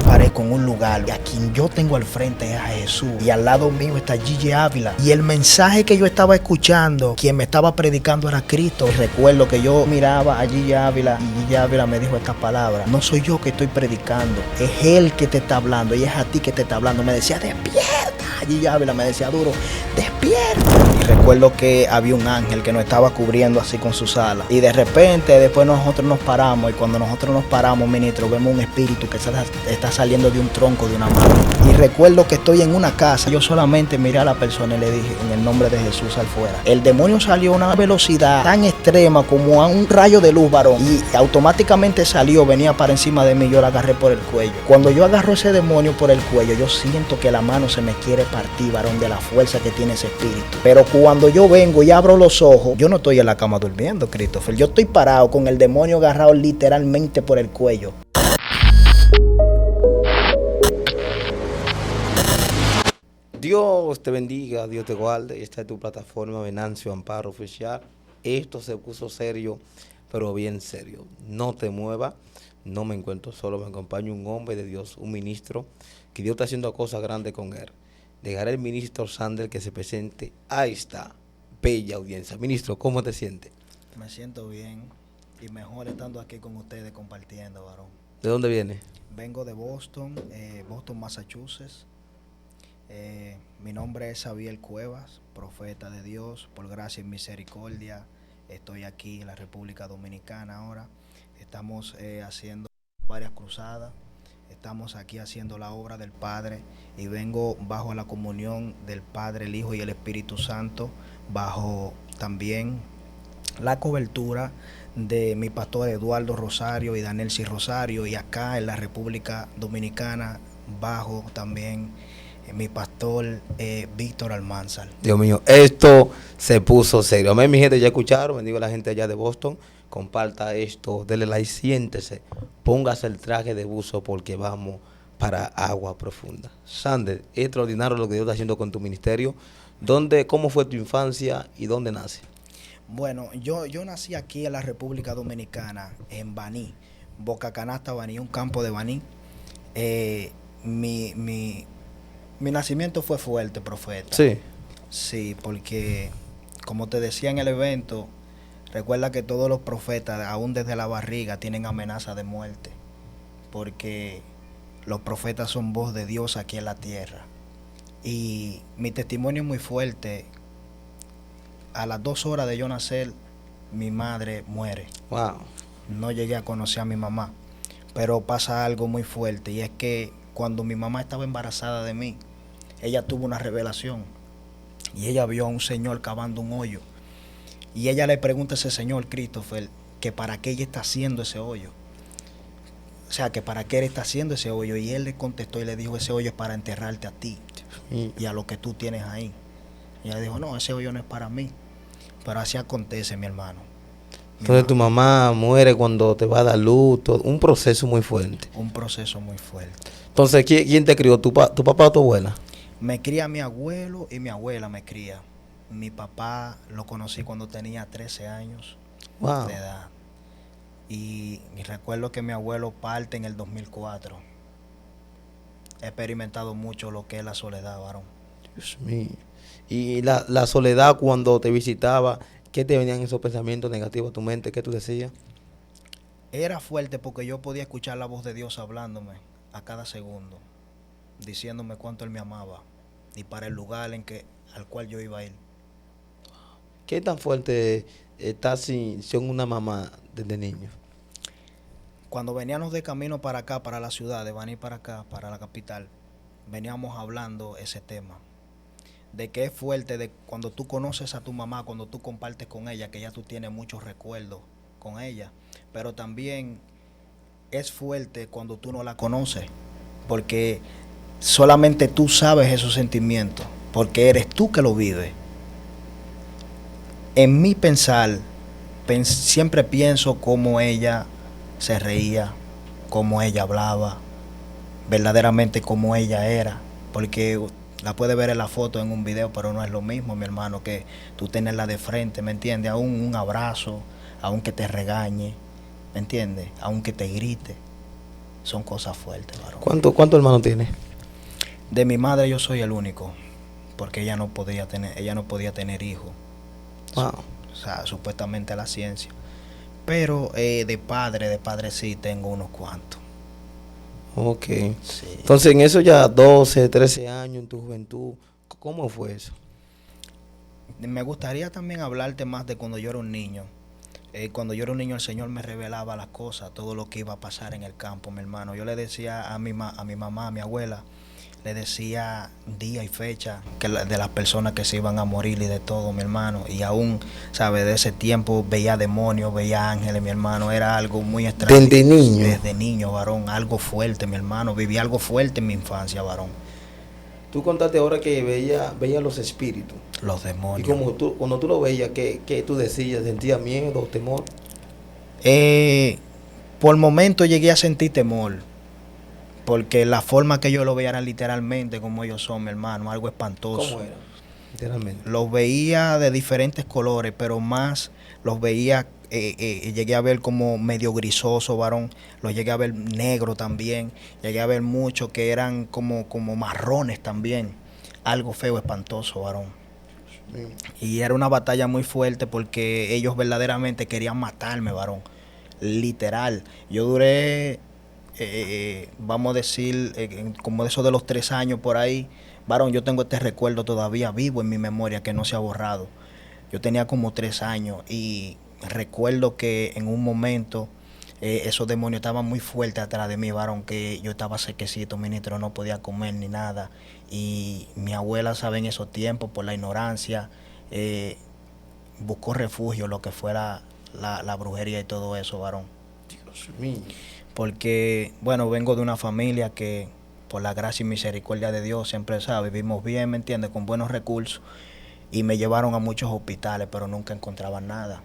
aparezco en un lugar y a quien yo tengo al frente es a Jesús y al lado mío está Gigi Ávila y el mensaje que yo estaba escuchando, quien me estaba predicando era Cristo. Y recuerdo que yo miraba a Gigi Ávila y Gigi Ávila me dijo estas palabras: no soy yo que estoy predicando, es Él que te está hablando y es a ti que te está hablando. Me decía, despierta. Gigi Ávila me decía duro, despierta. Y recuerdo que había un ángel que nos estaba cubriendo así con sus alas y de repente después nosotros nos paramos y cuando nosotros nos paramos, ministro, vemos un espíritu que está saliendo de un tronco de una mano. Y recuerdo que estoy en una casa, yo solamente miré a la persona y le dije, en el nombre de Jesús, sal fuera. El demonio salió a una velocidad tan extrema como a un rayo de luz, varón, y automáticamente salió, venía para encima de mí, yo la agarré por el cuello. Cuando yo agarro ese demonio por el cuello, yo siento que la mano se me quiere partir, varón, de la fuerza que tiene ese espíritu. Pero cuando yo vengo y abro los ojos, yo no estoy en la cama durmiendo, Christopher, yo estoy parado con el demonio agarrado literalmente por el cuello. Dios te bendiga, Dios te guarde. Esta es tu plataforma Venancio Amparo Oficial. Esto se puso serio, pero bien serio. No te muevas, no me encuentro solo, me acompaña un hombre de Dios, un ministro, que Dios está haciendo cosas grandes con él. Dejaré al ministro Sander que se presente a esta bella audiencia. Ministro, ¿cómo te sientes? Me siento bien y mejor estando aquí con ustedes compartiendo, varón. ¿De dónde viene? Vengo de Boston, Massachusetts. Mi nombre es Xavier Cuevas, profeta de Dios, por gracia y misericordia. Estoy aquí en la República Dominicana ahora. Estamos haciendo varias cruzadas. Estamos aquí haciendo la obra del Padre y vengo bajo la comunión del Padre, el Hijo y el Espíritu Santo, bajo también la cobertura de mi pastor Eduardo Rosario y Danelsi Rosario, y acá en la República Dominicana bajo también mi pastor Víctor Almanzar. Dios mío, esto se puso serio. A mí, mi gente, ya escucharon, bendigo a la gente allá de Boston. Comparta esto, dele like, siéntese, póngase el traje de buzo porque vamos para agua profunda. Sander, es extraordinario lo que Dios está haciendo con tu ministerio. ¿Cómo fue tu infancia y dónde nace? Bueno, yo nací aquí en la República Dominicana, en Baní, Boca Canasta, Baní, un campo de Baní. Mi nacimiento fue fuerte, profeta. Sí. Sí, porque como te decía en el evento, recuerda que todos los profetas, aún desde la barriga, tienen amenaza de muerte, porque los profetas son voz de Dios aquí en la tierra. Y mi testimonio es muy fuerte. A las 2 horas de yo nacer, mi madre muere. Wow. No llegué a conocer a mi mamá, pero pasa algo muy fuerte, y es que cuando mi mamá estaba embarazada de mí, ella tuvo una revelación y ella vio a un señor cavando un hoyo. Y ella le pregunta a ese señor, Christopher, que para qué ella está haciendo ese hoyo. O sea, que para qué él está haciendo ese hoyo. Y él le contestó y le dijo, ese hoyo es para enterrarte a ti y a lo que tú tienes ahí. Y ella dijo, no, ese hoyo no es para mí. Pero así acontece, mi hermano. Entonces tu mamá muere cuando te va a dar luz, todo, un proceso muy fuerte. Un proceso muy fuerte. Entonces, ¿quién te crió? ¿Tu papá o tu abuela? Me cría mi abuelo y mi abuela me cría. Mi papá lo conocí cuando tenía 13 años de edad. Y recuerdo que mi abuelo parte en el 2004. He experimentado mucho lo que es la soledad, varón. Dios mío. Y la soledad cuando te visitaba, ¿qué te venían esos pensamientos negativos a tu mente? ¿Qué tú decías? Era fuerte porque yo podía escuchar la voz de Dios hablándome a cada segundo, diciéndome cuánto Él me amaba y para el lugar al cual yo iba a ir. ¿Qué tan fuerte estás sin una mamá desde niño? Cuando veníamos de camino para acá, para la ciudad, de Baní para acá, para la capital, veníamos hablando ese tema, de que es fuerte de cuando tú conoces a tu mamá, cuando tú compartes con ella, que ya tú tienes muchos recuerdos con ella, pero también es fuerte cuando tú no la conoces, porque solamente tú sabes esos sentimientos, porque eres tú que lo vives. En mi pensar, siempre pienso cómo ella se reía, cómo ella hablaba, verdaderamente cómo ella era, porque la puedes ver en la foto, en un video, pero no es lo mismo, mi hermano, que tú tenerla de frente, ¿me entiendes? Aún un abrazo, aunque te regañe, ¿me entiendes? Aunque te grite. son cosas fuertes, varón. ¿Cuántos hermanos tienes? De mi madre yo soy el único, porque ella no podía tener hijos. Wow. O sea, supuestamente la ciencia. Pero de padre sí tengo unos cuantos. Ok. Sí. Entonces, en eso ya 12, 13 años, en tu juventud, ¿cómo fue eso? Me gustaría también hablarte más de cuando yo era un niño. Cuando yo era un niño, el Señor me revelaba las cosas, todo lo que iba a pasar en el campo, mi hermano. Yo le decía a mi mamá, a mi abuela, le decía día y fecha de las personas que se iban a morir y de todo, mi hermano. Y aún, ¿sabes? De ese tiempo veía demonios, veía ángeles, mi hermano. Era algo muy extraño. Desde niño. Desde niño, varón. Algo fuerte, mi hermano. Viví algo fuerte en mi infancia, varón. Tú contaste ahora que veía los espíritus. Los demonios. Y cuando tú lo veías, ¿qué tú decías? ¿Sentías miedo, temor? Por momentos llegué a sentir temor. Porque la forma que yo lo veía era literalmente como ellos son, mi hermano. Algo espantoso. ¿Cómo era? Literalmente. Los veía de diferentes colores, pero más los veía, llegué a ver como medio grisoso, varón. Los llegué a ver negro también. Llegué a ver muchos que eran como marrones también. Algo feo, espantoso, varón. Y era una batalla muy fuerte porque ellos verdaderamente querían matarme, varón. Literal. Yo duré, vamos a decir, como eso de los 3 años por ahí. Varón, yo tengo este recuerdo todavía vivo en mi memoria que no se ha borrado. Yo tenía como 3 años y recuerdo que en un momento esos demonios estaban muy fuertes atrás de mí, varón, que yo estaba sequecito, ministro, no podía comer ni nada. Y mi abuela, sabe, en esos tiempos, por la ignorancia, buscó refugio, lo que fuera la brujería y todo eso, varón. Dios mío. Porque, bueno, vengo de una familia que, por la gracia y misericordia de Dios, siempre sabe, vivimos bien, ¿me entiendes?, con buenos recursos. Y me llevaron a muchos hospitales, pero nunca encontraban nada.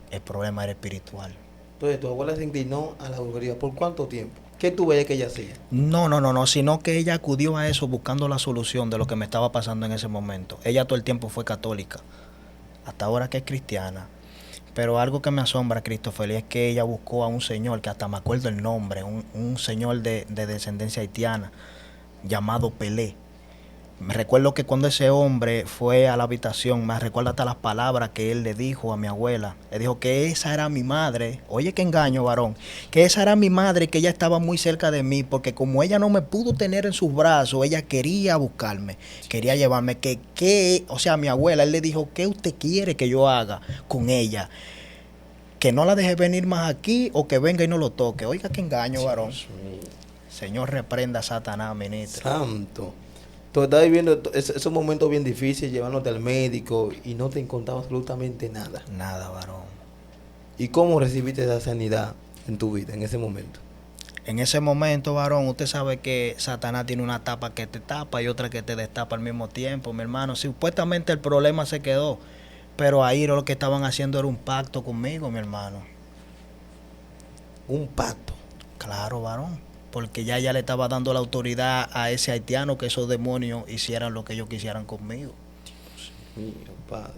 El problema era espiritual. Entonces, tu abuela se inclinó a la brujería. ¿Por cuánto tiempo? ¿Qué tú veías que ella hacía? No, sino que ella acudió a eso buscando la solución de lo que me estaba pasando en ese momento. Ella todo el tiempo fue católica, hasta ahora que es cristiana. Pero algo que me asombra, Christopher, es que ella buscó a un señor, que hasta me acuerdo el nombre, un señor de descendencia haitiana, llamado Pelé. Me recuerdo que cuando ese hombre fue a la habitación, me recuerdo hasta las palabras que él le dijo a mi abuela. Le dijo que esa era mi madre. Oye, qué engaño, varón. Que esa era mi madre, que ella estaba muy cerca de mí, porque como ella no me pudo tener en sus brazos, ella quería buscarme, quería llevarme. O sea, mi abuela, él le dijo, ¿qué usted quiere que yo haga con ella? Que no la deje venir más aquí o que venga y no lo toque. Oiga, qué engaño, varón. Señor, reprenda a Satanás, ministro. Santo. Tú estás viviendo esos momentos bien difíciles, llevándote al médico y no te encontraba absolutamente nada. Nada, varón. ¿Y cómo recibiste esa sanidad en tu vida en ese momento? En ese momento, varón, usted sabe que Satanás tiene una tapa que te tapa y otra que te destapa al mismo tiempo, mi hermano. Supuestamente el problema se quedó, pero ahí lo que estaban haciendo era un pacto conmigo, mi hermano. Un pacto. Claro, varón. Porque ya le estaba dando la autoridad a ese haitiano que esos demonios hicieran lo que ellos quisieran conmigo. Dios mío, padre.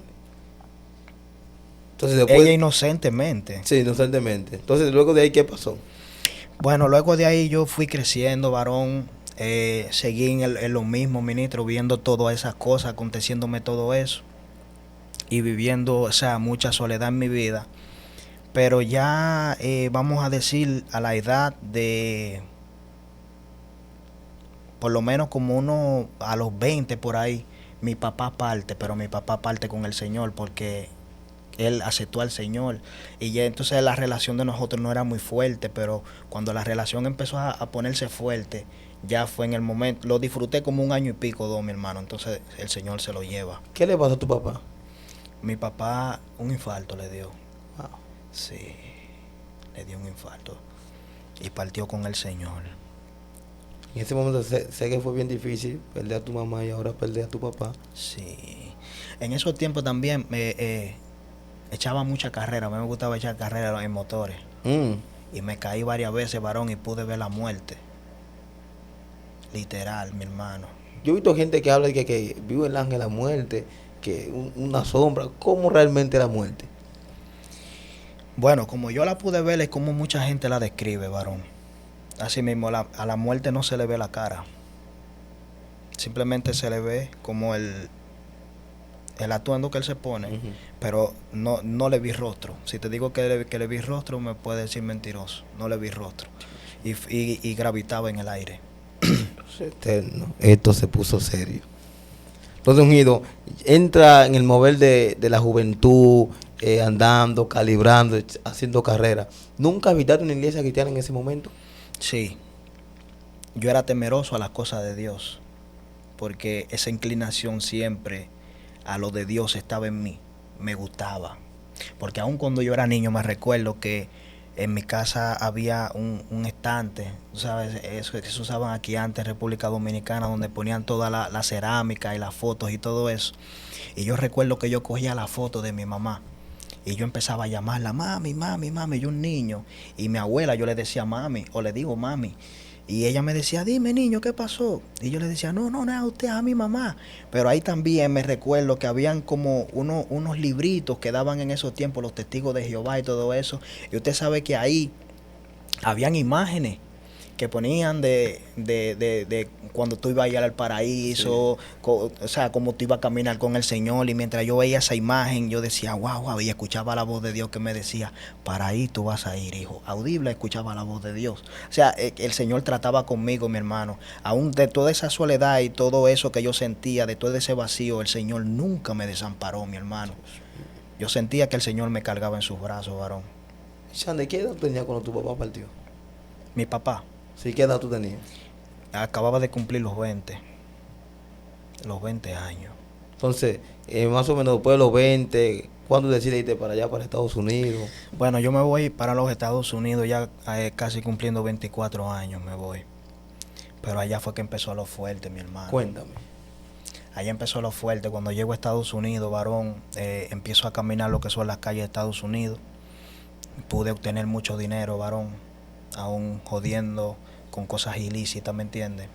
Entonces después... Ella inocentemente. Sí, inocentemente. Entonces, luego de ahí, ¿qué pasó? Bueno, luego de ahí yo fui creciendo, varón. Seguí en lo mismo, ministro, viendo todas esas cosas, aconteciéndome todo eso. Y viviendo, o sea, mucha soledad en mi vida. Pero ya, vamos a decir, a la edad de... por lo menos como a los 20 por ahí, mi papá parte, pero mi papá parte con el Señor porque él aceptó al Señor. Y ya entonces la relación de nosotros no era muy fuerte, pero cuando la relación empezó a ponerse fuerte, ya fue en el momento, lo disfruté como 1 año y pico, 2, mi hermano, entonces el Señor se lo lleva. ¿Qué le pasó a tu papá? Mi papá un infarto le dio. Wow. Sí, le dio un infarto y partió con el Señor. En ese momento sé que fue bien difícil perder a tu mamá y ahora perder a tu papá. Sí. En esos tiempos también echaba mucha carrera. A mí me gustaba echar carrera en motores. Y me caí varias veces, varón, y pude ver la muerte. Literal, mi hermano. Yo he visto gente que habla de que vive el ángel de la muerte, que una sombra. ¿Cómo realmente la muerte? Bueno, como yo la pude ver, es como mucha gente la describe, varón. Así mismo, a la muerte no se le ve la cara. Simplemente se le ve como el atuendo que él se pone, pero no le vi rostro. Si te digo que le vi rostro, me puede decir mentiroso. No le vi rostro. Y gravitaba en el aire. Eterno. Esto se puso serio. Entonces, Unido entra en el mover de la juventud, andando, calibrando, haciendo carrera. ¿Nunca visitaste una iglesia cristiana en ese momento? Sí, yo era temeroso a las cosas de Dios, porque esa inclinación siempre a lo de Dios estaba en mí, me gustaba. Porque aun cuando yo era niño me recuerdo que en mi casa había un estante, ¿sabes? Eso que se usaban aquí antes en República Dominicana, donde ponían toda la cerámica y las fotos y todo eso. Y yo recuerdo que yo cogía la foto de mi mamá y yo empezaba a llamarla, mami, mami, mami, yo un niño. Y mi abuela yo le decía mami, o le digo mami. Y ella me decía, dime niño, ¿qué pasó? Y yo le decía, no, nada, usted a mi mamá. Pero ahí también me recuerdo que habían como unos libritos que daban en esos tiempos los testigos de Jehová y todo eso. Y usted sabe que ahí habían imágenes que ponían de cuando tú ibas a ir al paraíso, sí. O sea, como tú ibas a caminar con el Señor. Y mientras yo veía esa imagen, yo decía, wow, wow, y escuchaba la voz de Dios que me decía, para ahí tú vas a ir, hijo. Audible escuchaba la voz de Dios. O sea, el Señor trataba conmigo, mi hermano. Aún de toda esa soledad y todo eso que yo sentía, de todo ese vacío, el Señor nunca me desamparó, mi hermano. Yo sentía que el Señor me cargaba en sus brazos, varón. Xande, ¿qué edad tenía cuando tu papá partió? Mi papá. Sí, ¿qué edad tú tenías? Acababa de cumplir los 20 años. Entonces, más o menos después de los 20, ¿cuándo decides irte para allá, para Estados Unidos? Bueno, yo me voy para los Estados Unidos ya casi cumpliendo 24 años me voy. Pero allá fue que empezó lo fuerte, mi hermano. Cuéntame. Allá empezó lo fuerte. Cuando llego a Estados Unidos, varón, empiezo a caminar lo que son las calles de Estados Unidos. Pude obtener mucho dinero, varón, aún jodiendo con cosas ilícitas, ¿me entiendes?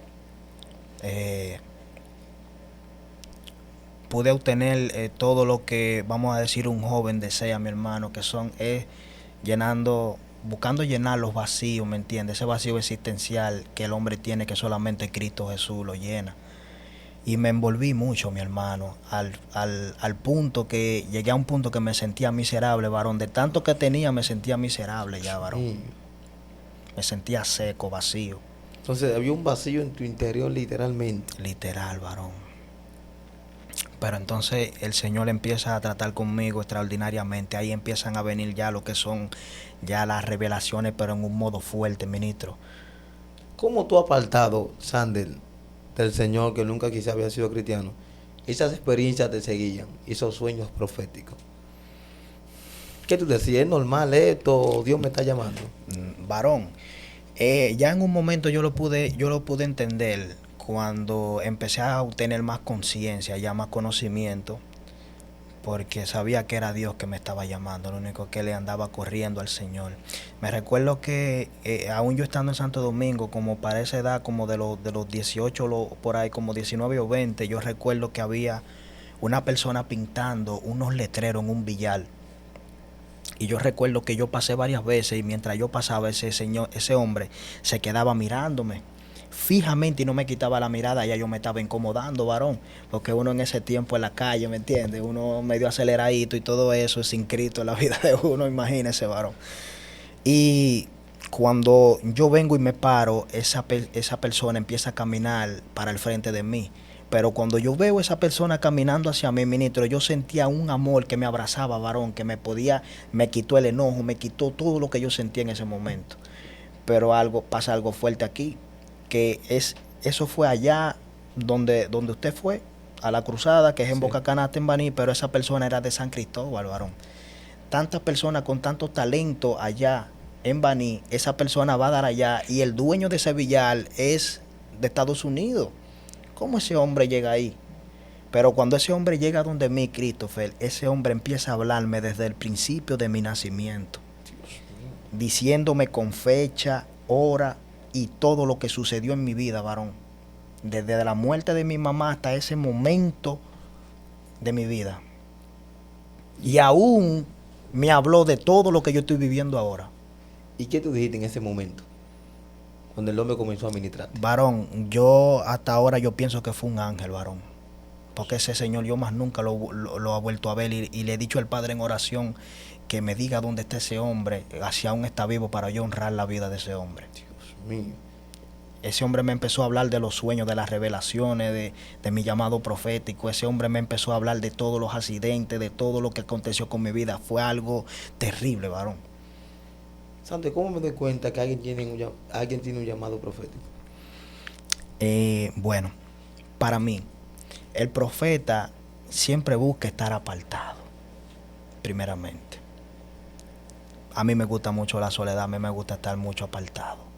Pude obtener todo lo que, vamos a decir, un joven desea, mi hermano, que son buscando llenar los vacíos, ¿me entiendes? Ese vacío existencial que el hombre tiene, que solamente Cristo Jesús lo llena. Y me envolví mucho, mi hermano, al punto que llegué a un punto que me sentía miserable, varón. De tanto que tenía, me sentía miserable ya, varón. Sí. Me sentía seco, vacío. Entonces había un vacío en tu interior, literalmente. Literal, varón. Pero entonces el Señor empieza a tratar conmigo extraordinariamente. Ahí empiezan a venir ya lo que son ya las revelaciones, pero en un modo fuerte, ministro. ¿Cómo tú has apartado, Sandel, del Señor, que nunca quizá había sido cristiano? Esas experiencias te seguían, esos sueños proféticos. ¿Qué tú decías? ¿Es normal esto? ¿Dios me está llamando? Varón, ya en un momento yo lo pude entender cuando empecé a obtener más conciencia, ya más conocimiento, porque sabía que era Dios que me estaba llamando, lo único que le andaba corriendo al Señor. Me recuerdo que aún yo estando en Santo Domingo, como para esa edad, como de los 18, por ahí, como 19 o 20, yo recuerdo que había una persona pintando unos letreros en un billar. Y yo recuerdo que yo pasé varias veces y mientras yo pasaba, ese hombre se quedaba mirándome fijamente y no me quitaba la mirada. Ya yo me estaba incomodando, varón, porque uno en ese tiempo en la calle, ¿me entiendes? Uno medio aceleradito y todo eso, sin Cristo en la vida de uno, imagínese, varón. Y cuando yo vengo y me paro, esa persona empieza a caminar para el frente de mí. Pero cuando yo veo a esa persona caminando hacia mí, ministro, yo sentía un amor que me abrazaba, varón, que me quitó el enojo, me quitó todo lo que yo sentía en ese momento. Pero pasa algo fuerte aquí, que eso fue allá donde usted fue, a la cruzada, que es en sí. Boca Canasta, en Baní, pero esa persona era de San Cristóbal, varón. Tantas personas con tanto talento allá en Baní, esa persona va a dar allá, y el dueño de ese billar es de Estados Unidos. ¿Cómo ese hombre llega ahí? Pero cuando ese hombre llega donde mí, Christopher, ese hombre empieza a hablarme desde el principio de mi nacimiento, diciéndome con fecha, hora y todo lo que sucedió en mi vida, varón. Desde la muerte de mi mamá hasta ese momento de mi vida. Y aún me habló de todo lo que yo estoy viviendo ahora. ¿Y qué tú dijiste en ese momento? cuando el hombre comenzó a ministrar? Varón, yo hasta ahora yo pienso que fue un ángel, varón. Porque ese señor yo más nunca lo ha vuelto a ver y le he dicho al Padre en oración que me diga dónde está ese hombre, si aún está vivo, para yo honrar la vida de ese hombre. Dios mío. Ese hombre me empezó a hablar de los sueños, de las revelaciones, de mi llamado profético. Ese hombre me empezó a hablar de todos los accidentes, de todo lo que aconteció con mi vida. Fue algo terrible, varón. Santo, ¿cómo me doy cuenta que alguien tiene un llamado profético? Bueno, para mí, el profeta siempre busca estar apartado, primeramente. A mí me gusta mucho la soledad, a mí me gusta estar mucho apartado.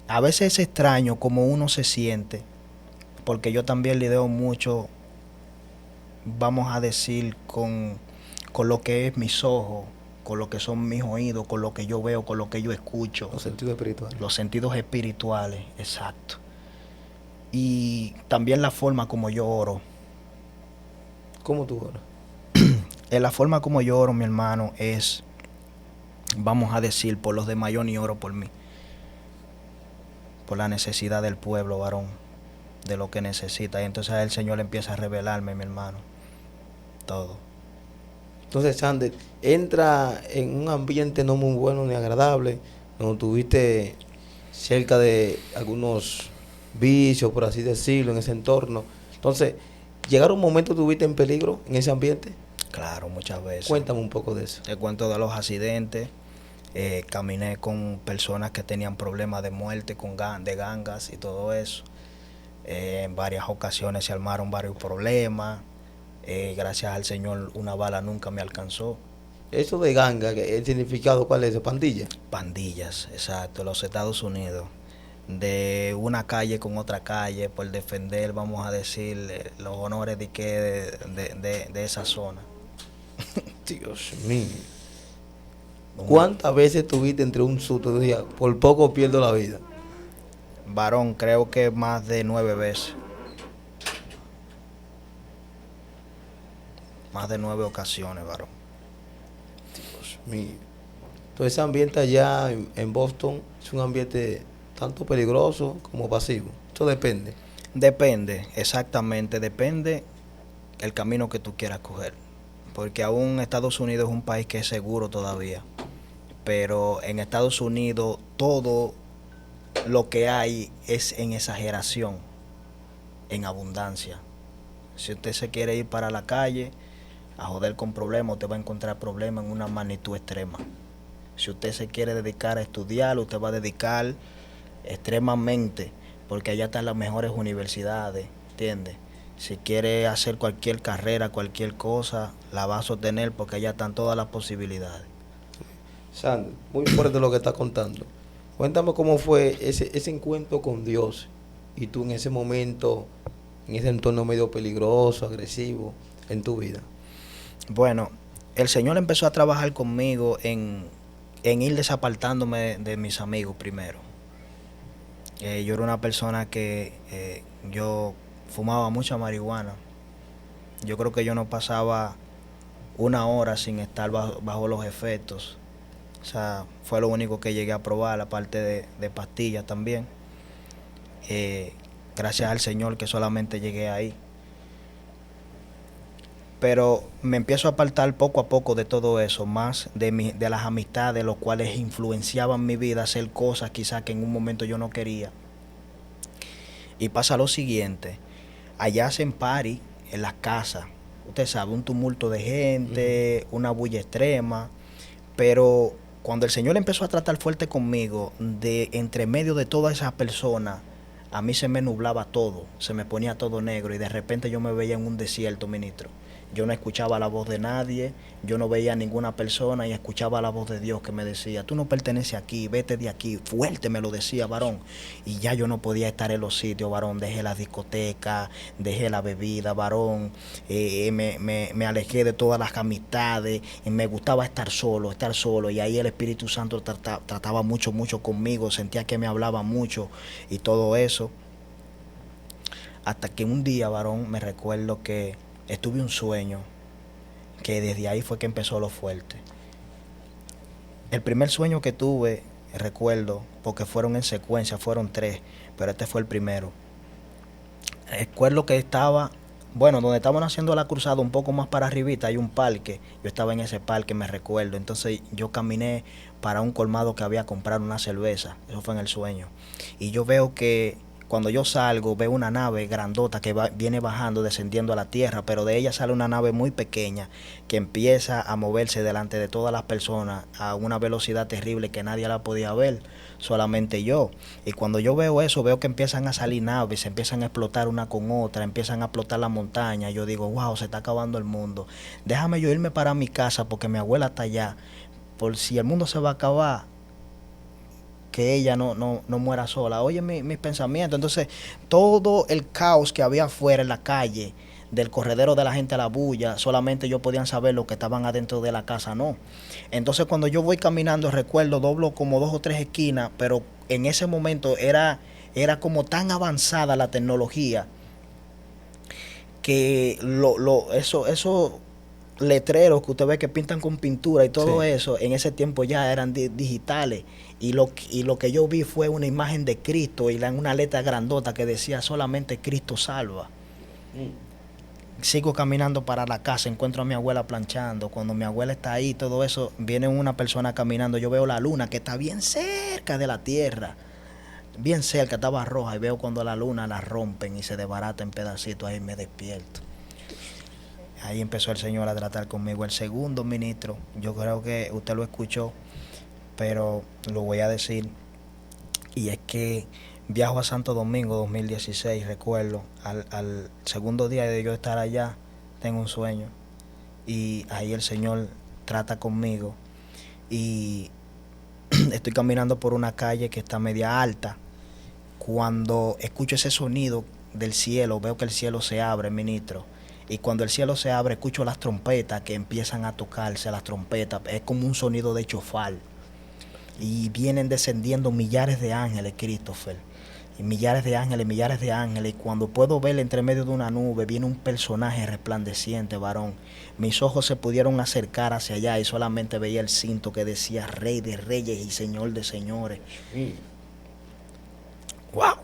A veces es extraño como uno se siente, porque yo también lidio mucho, vamos a decir, con lo que es mis ojos, con lo que son mis oídos, con lo que yo veo, con lo que yo escucho. Los sentidos espirituales. Los sentidos espirituales, exacto. Y también la forma como yo oro. ¿Cómo tú oras? La forma como yo oro, mi hermano, es, vamos a decir, por los demás, yo ni oro por mí. Por la necesidad del pueblo, varón, de lo que necesita. Y entonces el Señor empieza a revelarme, mi hermano, todo. Entonces, Sander, entra en un ambiente no muy bueno ni agradable, donde tuviste cerca de algunos vicios, por así decirlo, en ese entorno. Entonces, ¿llegaron momentos que tuviste en peligro en ese ambiente? Claro, muchas veces. Cuéntame un poco de eso. Te cuento de los accidentes. Caminé con personas que tenían problemas de muerte, de gangas y todo eso. En varias ocasiones se armaron varios problemas. Gracias al Señor una bala nunca me alcanzó. Eso de ganga, ¿el significado cuál es? ¿Pandilla? Pandillas, exacto, los Estados Unidos. De una calle con otra calle por defender, vamos a decir, los honores de esa zona. Dios mío. ¿Cuántas veces tuviste entre un susto y decías, por poco pierdo la vida? Varón, creo que más de 9 veces. Más de 9 ocasiones, varón. Dios mío. Entonces ese ambiente allá en Boston es un ambiente tanto peligroso como pasivo. Eso depende. Depende, exactamente, depende el camino que tú quieras coger. Porque aún Estados Unidos es un país que es seguro todavía. Pero en Estados Unidos todo lo que hay es en exageración, en abundancia. Si usted se quiere ir para la calle a joder con problemas, usted va a encontrar problemas en una magnitud extrema. Si usted se quiere dedicar a estudiar, usted va a dedicar extremadamente, porque allá están las mejores universidades, ¿entiendes? Si quiere hacer cualquier carrera, cualquier cosa, la va a sostener porque allá están todas las posibilidades. Sandro, muy fuerte lo que estás contando. Cuéntame cómo fue ese encuentro con Dios y tú en ese momento, en ese entorno medio peligroso, agresivo, en tu vida. Bueno, el Señor empezó a trabajar conmigo en ir desapartándome de mis amigos primero. Yo era una persona que yo fumaba mucha marihuana. Yo creo que yo no pasaba una hora sin estar bajo los efectos. O sea, fue lo único que llegué a probar, aparte de pastillas también. Gracias al Señor que solamente llegué ahí. Pero me empiezo a apartar poco a poco de todo eso, más de las amistades, los cuales influenciaban mi vida a hacer cosas quizás que en un momento yo no quería. Y pasa lo siguiente, allá hacen party en las casas, usted sabe, un tumulto de gente, una bulla extrema, pero cuando el Señor empezó a tratar fuerte conmigo, de entre medio de todas esas personas, a mí se me nublaba todo, se me ponía todo negro y de repente yo me veía en un desierto, ministro. Yo no escuchaba la voz de nadie, yo no veía a ninguna persona y escuchaba la voz de Dios que me decía, tú no perteneces aquí, vete de aquí, fuerte me lo decía, varón. Y ya yo no podía estar en los sitios, varón, dejé la discoteca, dejé la bebida, varón, me alejé de todas las amistades, y me gustaba estar solo, y ahí el Espíritu Santo trataba mucho conmigo, sentía que me hablaba mucho y todo eso. Hasta que un día, varón, me recuerdo que tuve un sueño, que desde ahí fue que empezó lo fuerte. El primer sueño que tuve, recuerdo, porque fueron en secuencia, fueron 3, pero este fue el primero. Recuerdo que estaba, bueno, donde estaban haciendo la cruzada, un poco más para arribita, hay un parque. Yo estaba en ese parque, me recuerdo. Entonces yo caminé para un colmado que había a comprar una cerveza. Eso fue en el sueño. Y yo veo que cuando yo salgo, veo una nave grandota que viene bajando, descendiendo a la tierra, pero de ella sale una nave muy pequeña que empieza a moverse delante de todas las personas a una velocidad terrible que nadie la podía ver, solamente yo. Y cuando yo veo eso, veo que empiezan a salir naves, se empiezan a explotar una con otra, empiezan a explotar la montaña. Yo digo, wow, se está acabando el mundo. Déjame yo irme para mi casa porque mi abuela está allá. Por si el mundo se va a acabar, que ella no muera sola. Oye mis pensamientos. Entonces, todo el caos que había afuera en la calle, del corredero de la gente a la bulla, solamente ellos podían saber lo que estaban adentro de la casa, no. Entonces, cuando yo voy caminando, recuerdo, doblo como 2 o 3 esquinas, pero en ese momento era como tan avanzada la tecnología que eso letreros que usted ve que pintan con pintura y todo eso, en ese tiempo ya eran digitales. Y lo que yo vi fue una imagen de Cristo y una letra grandota que decía solamente Cristo salva. Sigo caminando para la casa, encuentro a mi abuela planchando. Cuando mi abuela está ahí, todo eso, viene una persona caminando. Yo veo la luna que está bien cerca de la tierra, bien cerca, estaba roja. Y veo cuando la luna la rompen y se desbarata en pedacitos. Ahí me despierto. Ahí empezó el Señor a tratar conmigo. El segundo, ministro, yo creo que usted lo escuchó, pero lo voy a decir. Y es que viajo a Santo Domingo 2016, recuerdo. Al segundo día de yo estar allá, tengo un sueño. Y ahí el Señor trata conmigo. Y estoy caminando por una calle que está media alta. Cuando escucho ese sonido del cielo, veo que el cielo se abre, ministro. Y cuando el cielo se abre, escucho las trompetas que empiezan a tocarse, las trompetas. Es como un sonido de chofar. Y vienen descendiendo millares de ángeles, Christopher. Y millares de ángeles, millares de ángeles. Y cuando puedo ver entre medio de una nube, viene un personaje resplandeciente, varón. Mis ojos se pudieron acercar hacia allá y solamente veía el cinto que decía Rey de Reyes y Señor de Señores. ¡Wow!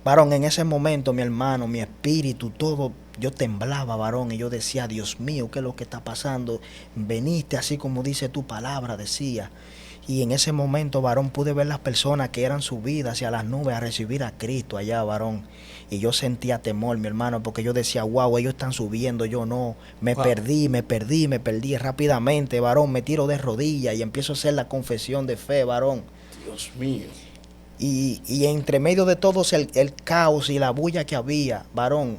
Varón, en ese momento, mi hermano, mi espíritu, todo, yo temblaba, varón, y yo decía, Dios mío, ¿qué es lo que está pasando? Veniste así como dice tu palabra, decía. Y en ese momento, varón, pude ver las personas que eran subidas hacia las nubes a recibir a Cristo allá, varón. Y yo sentía temor, mi hermano, porque yo decía, wow, ellos están subiendo, yo no. Me perdí rápidamente, varón. Me tiro de rodillas y empiezo a hacer la confesión de fe, varón. Dios mío. Y entre medio de todo el caos y la bulla que había, varón,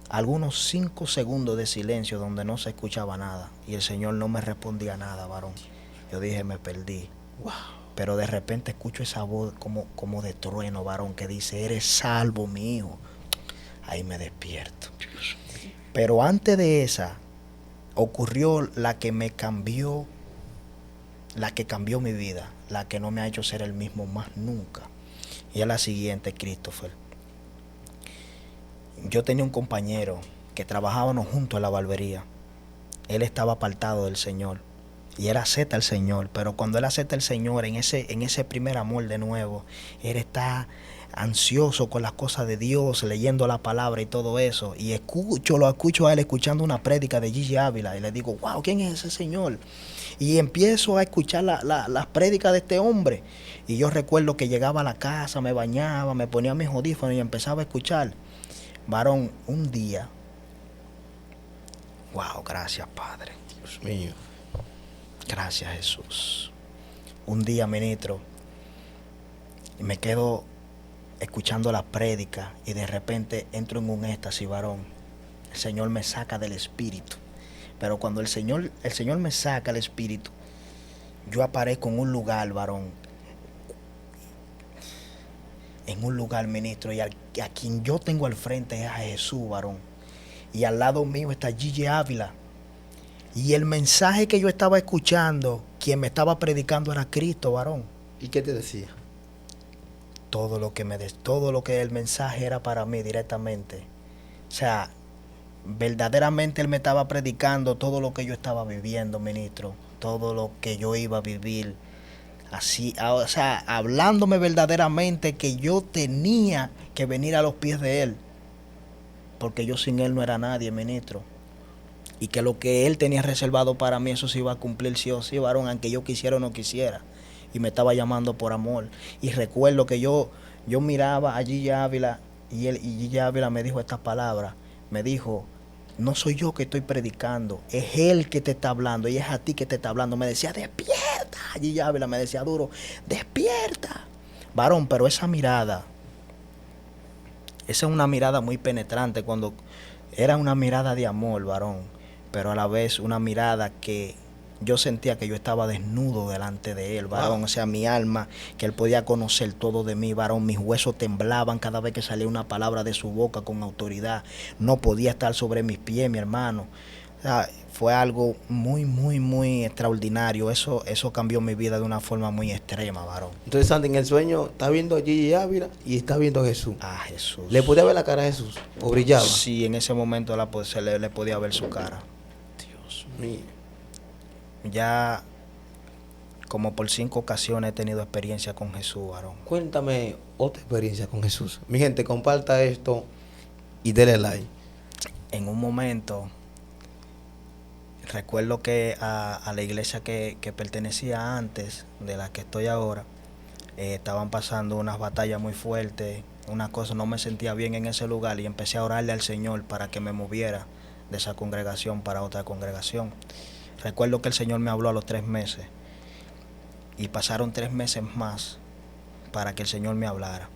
algunos 5 segundos de silencio donde no se escuchaba nada. Y el Señor no me respondía nada, varón. Yo dije, me perdí. Wow. Pero de repente escucho esa voz como de trueno, varón, que dice, eres salvo, mi hijo. Ahí me despierto. Pero antes de esa, ocurrió la que me cambió, la que cambió mi vida, la que no me ha hecho ser el mismo más nunca. Y es la siguiente, Christopher. Yo tenía un compañero que trabajábamos juntos en la barbería. Él estaba apartado del Señor. Y él acepta al Señor, pero cuando él acepta al Señor, en ese primer amor de nuevo, él está ansioso con las cosas de Dios, leyendo la palabra y todo eso. Y lo escucho a él escuchando una prédica de Gigi Ávila y le digo, wow, ¿quién es ese señor? Y empiezo a escuchar las prédicas de este hombre. Y yo recuerdo que llegaba a la casa, me bañaba, me ponía mis audífonos y empezaba a escuchar. Varón, un día, wow, gracias, Padre. Dios mío. Gracias, Jesús. Un día, ministro, me quedo escuchando la prédica y de repente entro en un éxtasis, varón. El Señor me saca del espíritu. Pero cuando el Señor me saca del espíritu, yo aparezco en un lugar, varón. En un lugar, ministro, y a quien yo tengo al frente es a Jesús, varón. Y al lado mío está Gigi Ávila. Y el mensaje que yo estaba escuchando, quien me estaba predicando era Cristo, varón. ¿Y qué te decía? Todo lo que el mensaje era para mí directamente. O sea, verdaderamente él me estaba predicando todo lo que yo estaba viviendo, ministro. Todo lo que yo iba a vivir. Así, o sea, hablándome verdaderamente que yo tenía que venir a los pies de Él, porque yo sin Él no era nadie, ministro. Y que lo que Él tenía reservado para mí, eso se iba a cumplir sí o sí, varón, aunque yo quisiera o no quisiera. Y me estaba llamando por amor. Y recuerdo que yo miraba a Gigi Ávila y Gigi Ávila me dijo estas palabras. Me dijo, no soy yo que estoy predicando, es Él que te está hablando y es a ti que te está hablando. Me decía, despierta. Gigi Ávila me decía duro, despierta. Varón, pero esa es una mirada muy penetrante, cuando era una mirada de amor, varón, pero a la vez una mirada que yo sentía que yo estaba desnudo delante de Él, varón. O sea, mi alma, que Él podía conocer todo de mí, varón. Mis huesos temblaban cada vez que salía una palabra de su boca con autoridad. No podía estar sobre mis pies, mi hermano. O sea, fue algo muy, muy, muy extraordinario. Eso cambió mi vida de una forma muy extrema, varón. Entonces, Sandy, en el sueño está viendo a Gigi Ávila y está viendo a Jesús. A Jesús. ¿Le podía ver la cara a Jesús? ¿O brillaba? Sí, en ese momento le podía ver su cara. Dios mío. Ya como por 5 ocasiones he tenido experiencia con Jesús, varón. Cuéntame otra experiencia con Jesús. Mi gente, comparta esto y dele like. En un momento, recuerdo que a la iglesia que pertenecía antes, de la que estoy ahora, estaban pasando unas batallas muy fuertes, una cosa, no me sentía bien en ese lugar y empecé a orarle al Señor para que me moviera de esa congregación para otra congregación. Recuerdo que el Señor me habló a los 3 meses y pasaron 3 meses más para que el Señor me hablara.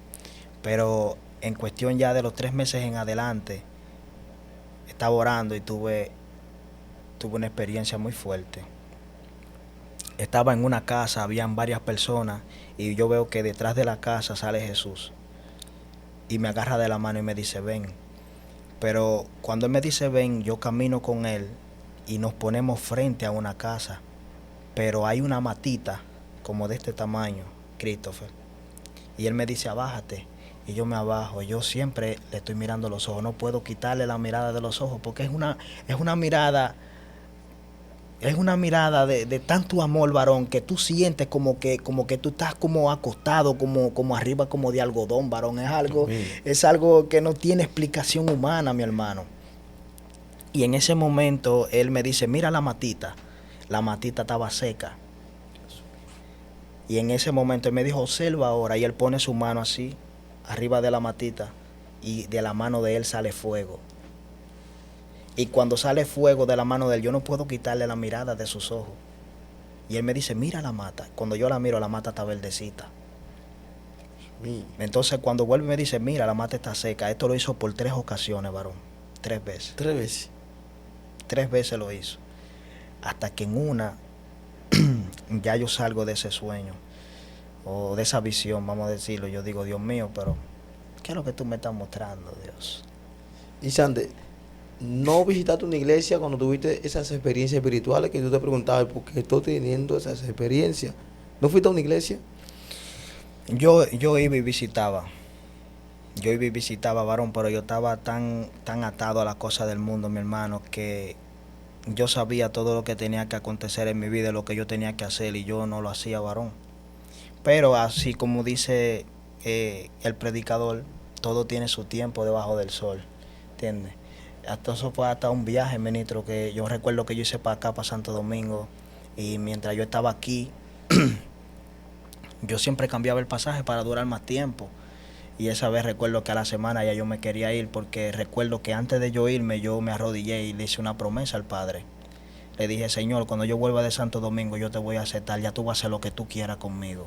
Pero en cuestión ya de los 3 meses en adelante, estaba orando y tuve una experiencia muy fuerte. Estaba en una casa, habían varias personas y yo veo que detrás de la casa sale Jesús y me agarra de la mano y me dice ven. Pero cuando Él me dice ven, yo camino con Él y nos ponemos frente a una casa, pero hay una matita como de este tamaño, Christopher, y Él me dice abájate y yo me abajo. Yo siempre le estoy mirando los ojos, no puedo quitarle la mirada de los ojos porque es una mirada de tanto amor, varón, que tú sientes como que tú estás como acostado, como arriba como de algodón, varón. Es algo que no tiene explicación humana, mi hermano. Y en ese momento Él me dice, mira la matita estaba seca. Y en ese momento Él me dijo, observa ahora, y Él pone su mano así, arriba de la matita, y de la mano de Él sale fuego. Y cuando sale fuego de la mano de Él, yo no puedo quitarle la mirada de sus ojos. Y Él me dice, mira la mata. Cuando yo la miro, la mata está verdecita. Entonces cuando vuelve y me dice, mira, la mata está seca. Esto lo hizo por 3 ocasiones, varón. 3 veces. 3 veces. 3 veces lo hizo. Hasta que en una, ya yo salgo de ese sueño, o de esa visión, vamos a decirlo. Yo digo, Dios mío, pero ¿qué es lo que tú me estás mostrando, Dios? Y Sandy, ¿no visitaste una iglesia cuando tuviste esas experiencias espirituales que tú te preguntabas por qué estoy teniendo esas experiencias? ¿No fuiste a una iglesia? Yo iba y visitaba. Varón, pero yo estaba tan atado a las cosas del mundo, mi hermano, que yo sabía todo lo que tenía que acontecer en mi vida, lo que yo tenía que hacer, y yo no lo hacía, varón. Pero así como dice el predicador, todo tiene su tiempo debajo del sol, ¿entiendes? Hasta eso fue hasta un viaje, ministro, que yo recuerdo que yo hice para acá, para Santo Domingo, y mientras yo estaba aquí, yo siempre cambiaba el pasaje para durar más tiempo. Y esa vez recuerdo que a la semana ya yo me quería ir, porque recuerdo que antes de yo irme, yo me arrodillé y le hice una promesa al Padre. Le dije, Señor, cuando yo vuelva de Santo Domingo, yo te voy a aceptar, ya tú vas a hacer lo que tú quieras conmigo.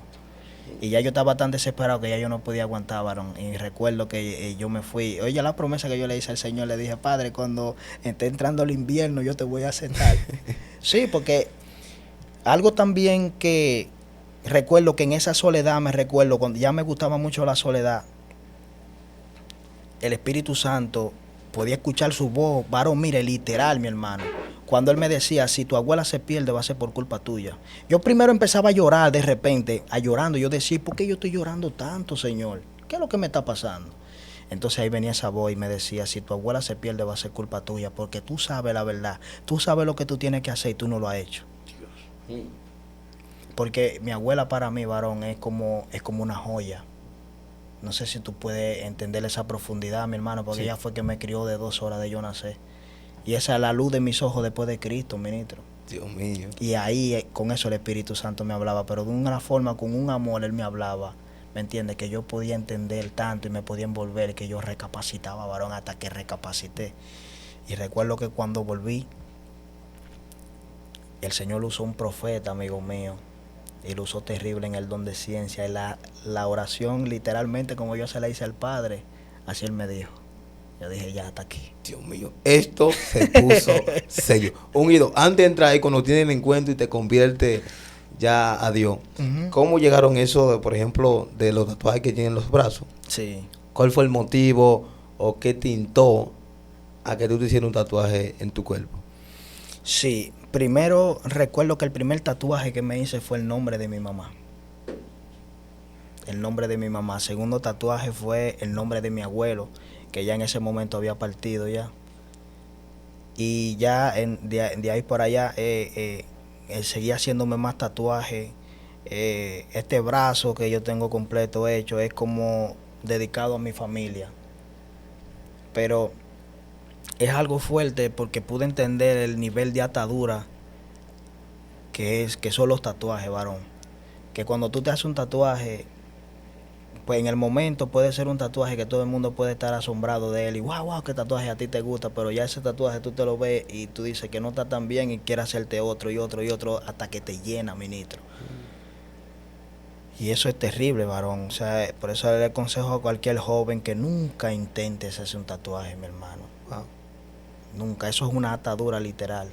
Y ya yo estaba tan desesperado que ya yo no podía aguantar, varón. Y recuerdo que yo me fui. Oye, la promesa que yo le hice al Señor, le dije, Padre, cuando esté entrando el invierno, yo te voy a aceptar. Sí, porque algo también que recuerdo que en esa soledad, cuando ya me gustaba mucho la soledad, el Espíritu Santo podía escuchar su voz, varón, mire, literal, mi hermano. Cuando Él me decía, si tu abuela se pierde, va a ser por culpa tuya. Yo primero empezaba a llorar de repente, llorando. Yo decía, ¿por qué yo estoy llorando tanto, Señor? ¿Qué es lo que me está pasando? Entonces ahí venía esa voz y me decía, si tu abuela se pierde, va a ser culpa tuya, porque tú sabes la verdad. Tú sabes lo que tú tienes que hacer y tú no lo has hecho. Porque mi abuela para mí, varón, es como una joya. No sé si tú puedes entender esa profundidad, mi hermano, porque Sí. ella fue que me crió de 2 horas de yo nacer. Y esa es la luz de mis ojos después de Cristo, ministro. Dios mío. Y ahí, con eso el Espíritu Santo me hablaba, pero de una forma, con un amor, Él me hablaba. ¿Me entiendes? Que yo podía entender tanto y me podía envolver, que yo recapacitaba, varón, hasta que recapacité. Y recuerdo que cuando volví, el Señor usó un profeta, amigo mío, y lo usó terrible en el don de ciencia. Y la oración, literalmente, como yo se la hice al Padre, así Él me dijo. Yo dije, ya, hasta aquí. Dios mío, esto se puso serio. Unido, antes de entrar ahí, cuando tienes el encuentro y te convierte ya a Dios, ¿cómo llegaron eso, por ejemplo, de los tatuajes que tienen en los brazos? Sí. ¿Cuál fue el motivo o qué tintó a que tú te hicieras un tatuaje en tu cuerpo? Sí, primero recuerdo que el primer tatuaje que me hice fue el nombre de mi mamá. El nombre de mi mamá. Segundo tatuaje fue el nombre de mi abuelo, que ya en ese momento había partido ya. Y ya de ahí por allá seguía haciéndome más tatuajes. Este brazo que yo tengo completo hecho es como dedicado a mi familia. Pero es algo fuerte porque pude entender el nivel de atadura que son los tatuajes, varón. Que cuando tú te haces un tatuaje, pues en el momento puede ser un tatuaje que todo el mundo puede estar asombrado de él y wow, qué tatuaje a ti te gusta, pero ya ese tatuaje tú te lo ves y tú dices que no está tan bien y quieres hacerte otro y otro y otro hasta que te llena, ministro. Y eso es terrible, varón. O sea, por eso le aconsejo a cualquier joven que nunca intente hacerse un tatuaje, mi hermano. Wow. Nunca, eso es una atadura literal.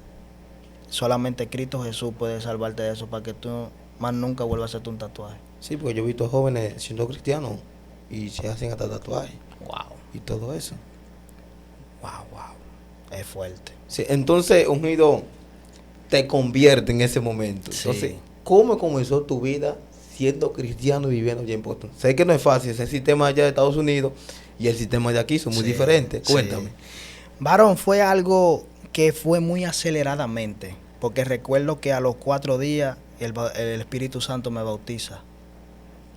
Solamente Cristo Jesús puede salvarte de eso para que tú más nunca vuelvas a hacerte un tatuaje. Sí, porque yo he visto jóvenes siendo cristianos y se hacen hasta tatuajes Wow, y todo eso. wow. Es fuerte. Sí, entonces, Unido, te convierte en ese momento. Sí. Entonces, ¿cómo comenzó tu vida siendo cristiano y viviendo allá en Boston? Sé que no es fácil, ese sistema allá de Estados Unidos y el sistema de aquí son muy diferentes. Cuéntame. Sí. Varón, fue algo que fue muy aceleradamente, porque recuerdo que a los 4 días el Espíritu Santo me bautiza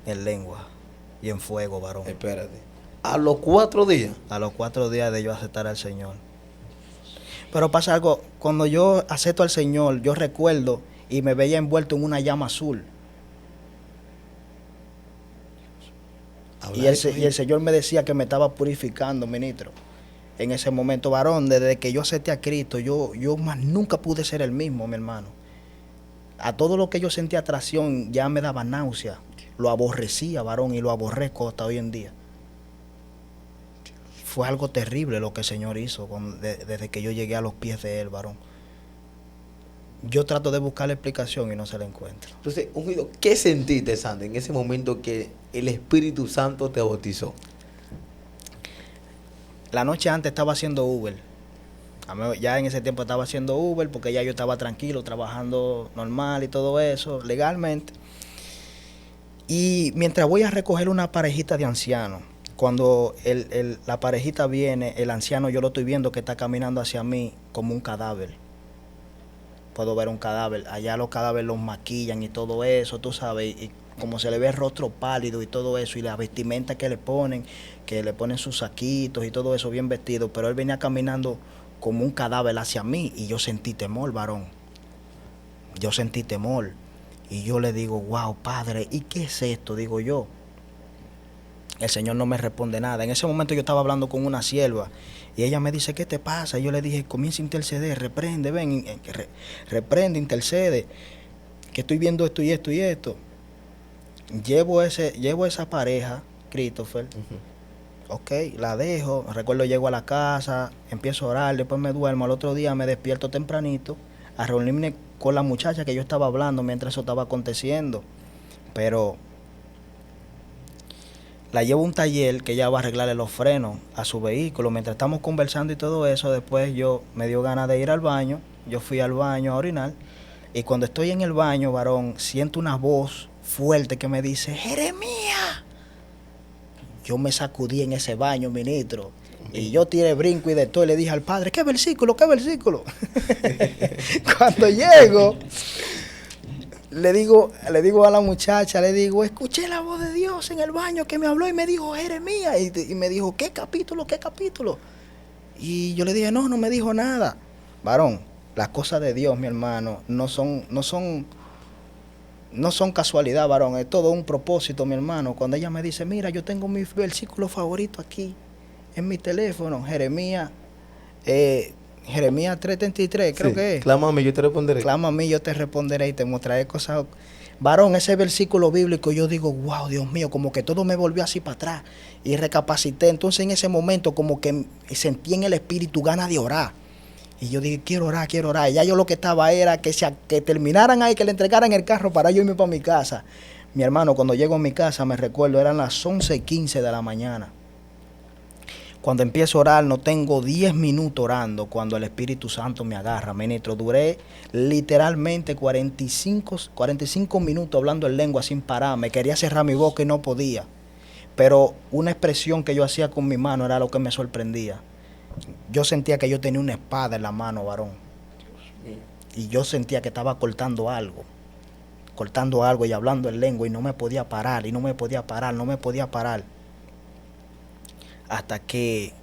en lengua y en fuego, varón. Espérate. A los 4 días. A los 4 días de yo aceptar al Señor. Pero pasa algo, cuando yo acepto al Señor, yo recuerdo y me veía envuelto en una llama azul. Y el Señor me decía que me estaba purificando, ministro. En ese momento, varón, desde que yo acepté a Cristo, yo más nunca pude ser el mismo, mi hermano. A todo lo que yo sentía atracción ya me daba náusea. Lo aborrecía, varón, y lo aborrezco hasta hoy en día. Fue algo terrible lo que el Señor hizo desde que yo llegué a los pies de Él, varón. Yo trato de buscar la explicación y no se la encuentro. Entonces, Unido, ¿qué sentiste, Sandy, en ese momento que el Espíritu Santo te bautizó? La noche antes estaba haciendo Uber. Ya en ese tiempo estaba haciendo Uber porque ya yo estaba tranquilo, trabajando normal y todo eso, legalmente. Y mientras voy a recoger una parejita de ancianos, cuando la parejita viene, el anciano yo lo estoy viendo que está caminando hacia mí como un cadáver. Puedo ver un cadáver. Allá los cadáveres los maquillan y todo eso, tú sabes, y como se le ve el rostro pálido y todo eso, y la vestimenta que le ponen sus saquitos y todo eso bien vestido, pero él venía caminando como un cadáver hacia mí y yo sentí temor, varón. Yo sentí temor. Y yo le digo, wow, Padre, ¿y qué es esto? Digo yo. El Señor no me responde nada. En ese momento yo estaba hablando con una sierva y ella me dice, ¿qué te pasa? Y yo le dije, comienza a interceder, reprende, ven, reprende, intercede, que estoy viendo esto y esto y esto. Llevo esa pareja, Christopher. Ok, la dejo, recuerdo llego a la casa, empiezo a orar, después me duermo, al otro día me despierto tempranito a reunirme con la muchacha que yo estaba hablando mientras eso estaba aconteciendo. Pero la llevo a un taller que ella va a arreglarle los frenos a su vehículo. Mientras estamos conversando y todo eso, después me dio ganas de ir al baño. Yo fui al baño a orinar. Y cuando estoy en el baño, varón, siento una voz fuerte que me dice, ¡Jeremías! Yo me sacudí en ese baño, ministro. Y yo tiré brinco y de todo. Y le dije al padre, ¿qué versículo? ¿Qué versículo? Cuando llego, le digo a la muchacha, le digo, escuché la voz de Dios en el baño que me habló y me dijo, Jeremías, y me dijo, ¿qué capítulo? Y yo le dije, no me dijo nada. Varón, las cosas de Dios, mi hermano, no son casualidad, varón, es todo un propósito, mi hermano. Cuando ella me dice, mira, yo tengo mi versículo favorito aquí en mi teléfono, Jeremías 3:33, creo que es. Clama a mí, yo te responderé. Clama a mí, yo te responderé y te mostraré cosas. Varón, ese versículo bíblico, yo digo, wow, Dios mío, como que todo me volvió así para atrás y recapacité. Entonces en ese momento como que sentí en el espíritu ganas de orar. Y yo dije, quiero orar. Y ya yo lo que estaba era que terminaran ahí, que le entregaran el carro para yo irme para mi casa. Mi hermano, cuando llego a mi casa, me recuerdo, eran las 11:15 de la mañana. Cuando empiezo a orar, no tengo 10 minutos orando cuando el Espíritu Santo me agarra. Ministro, duré literalmente 45 minutos hablando en lengua sin parar. Me quería cerrar mi boca y no podía. Pero una expresión que yo hacía con mi mano era lo que me sorprendía. Yo sentía que yo tenía una espada en la mano, varón. Y yo sentía que estaba cortando algo y hablando en lengua y no me podía parar. Hasta que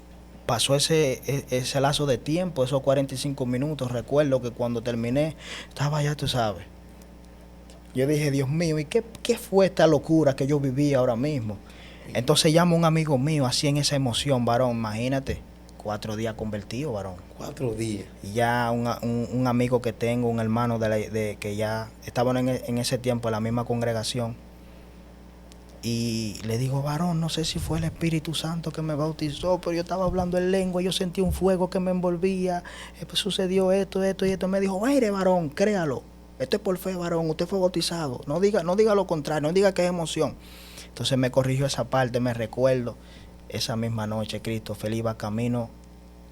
pasó ese lazo de tiempo, esos 45 minutos. Recuerdo que cuando terminé, estaba ya, tú sabes. Yo dije, Dios mío, ¿y qué fue esta locura que yo viví ahora mismo? Entonces llamo a un amigo mío, así en esa emoción, varón, imagínate, 4 días convertido, varón. 4 días. Y ya un amigo que tengo, un hermano que ya estaban en ese tiempo en la misma congregación. Y le digo, varón, no sé si fue el Espíritu Santo que me bautizó, pero yo estaba hablando en lengua, yo sentí un fuego que me envolvía, pues sucedió esto. Me dijo, mire, varón, créalo, esto es por fe, varón, usted fue bautizado, no diga lo contrario, no diga que es emoción. Entonces me corrigió esa parte, me recuerdo, esa misma noche, Cristo Feliz iba camino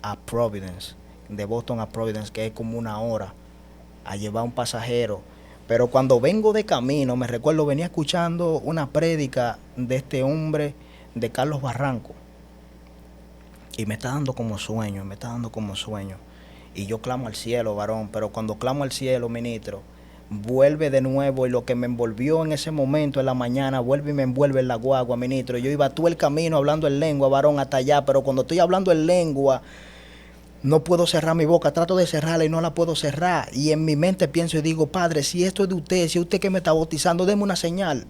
a Providence, de Boston a Providence, que es como 1 hora, a llevar un pasajero. Pero cuando vengo de camino, me recuerdo, venía escuchando una prédica de este hombre, de Carlos Barranco. Y me está dando como sueño. Y yo clamo al cielo, varón. Pero cuando clamo al cielo, ministro, vuelve de nuevo. Y lo que me envolvió en ese momento, en la mañana, vuelve y me envuelve en la guagua, ministro. Yo iba todo el camino hablando en lengua, varón, hasta allá. Pero cuando estoy hablando en lengua, no puedo cerrar mi boca, trato de cerrarla y no la puedo cerrar. Y en mi mente pienso y digo, Padre, si esto es de usted, si es usted que me está bautizando, deme una señal.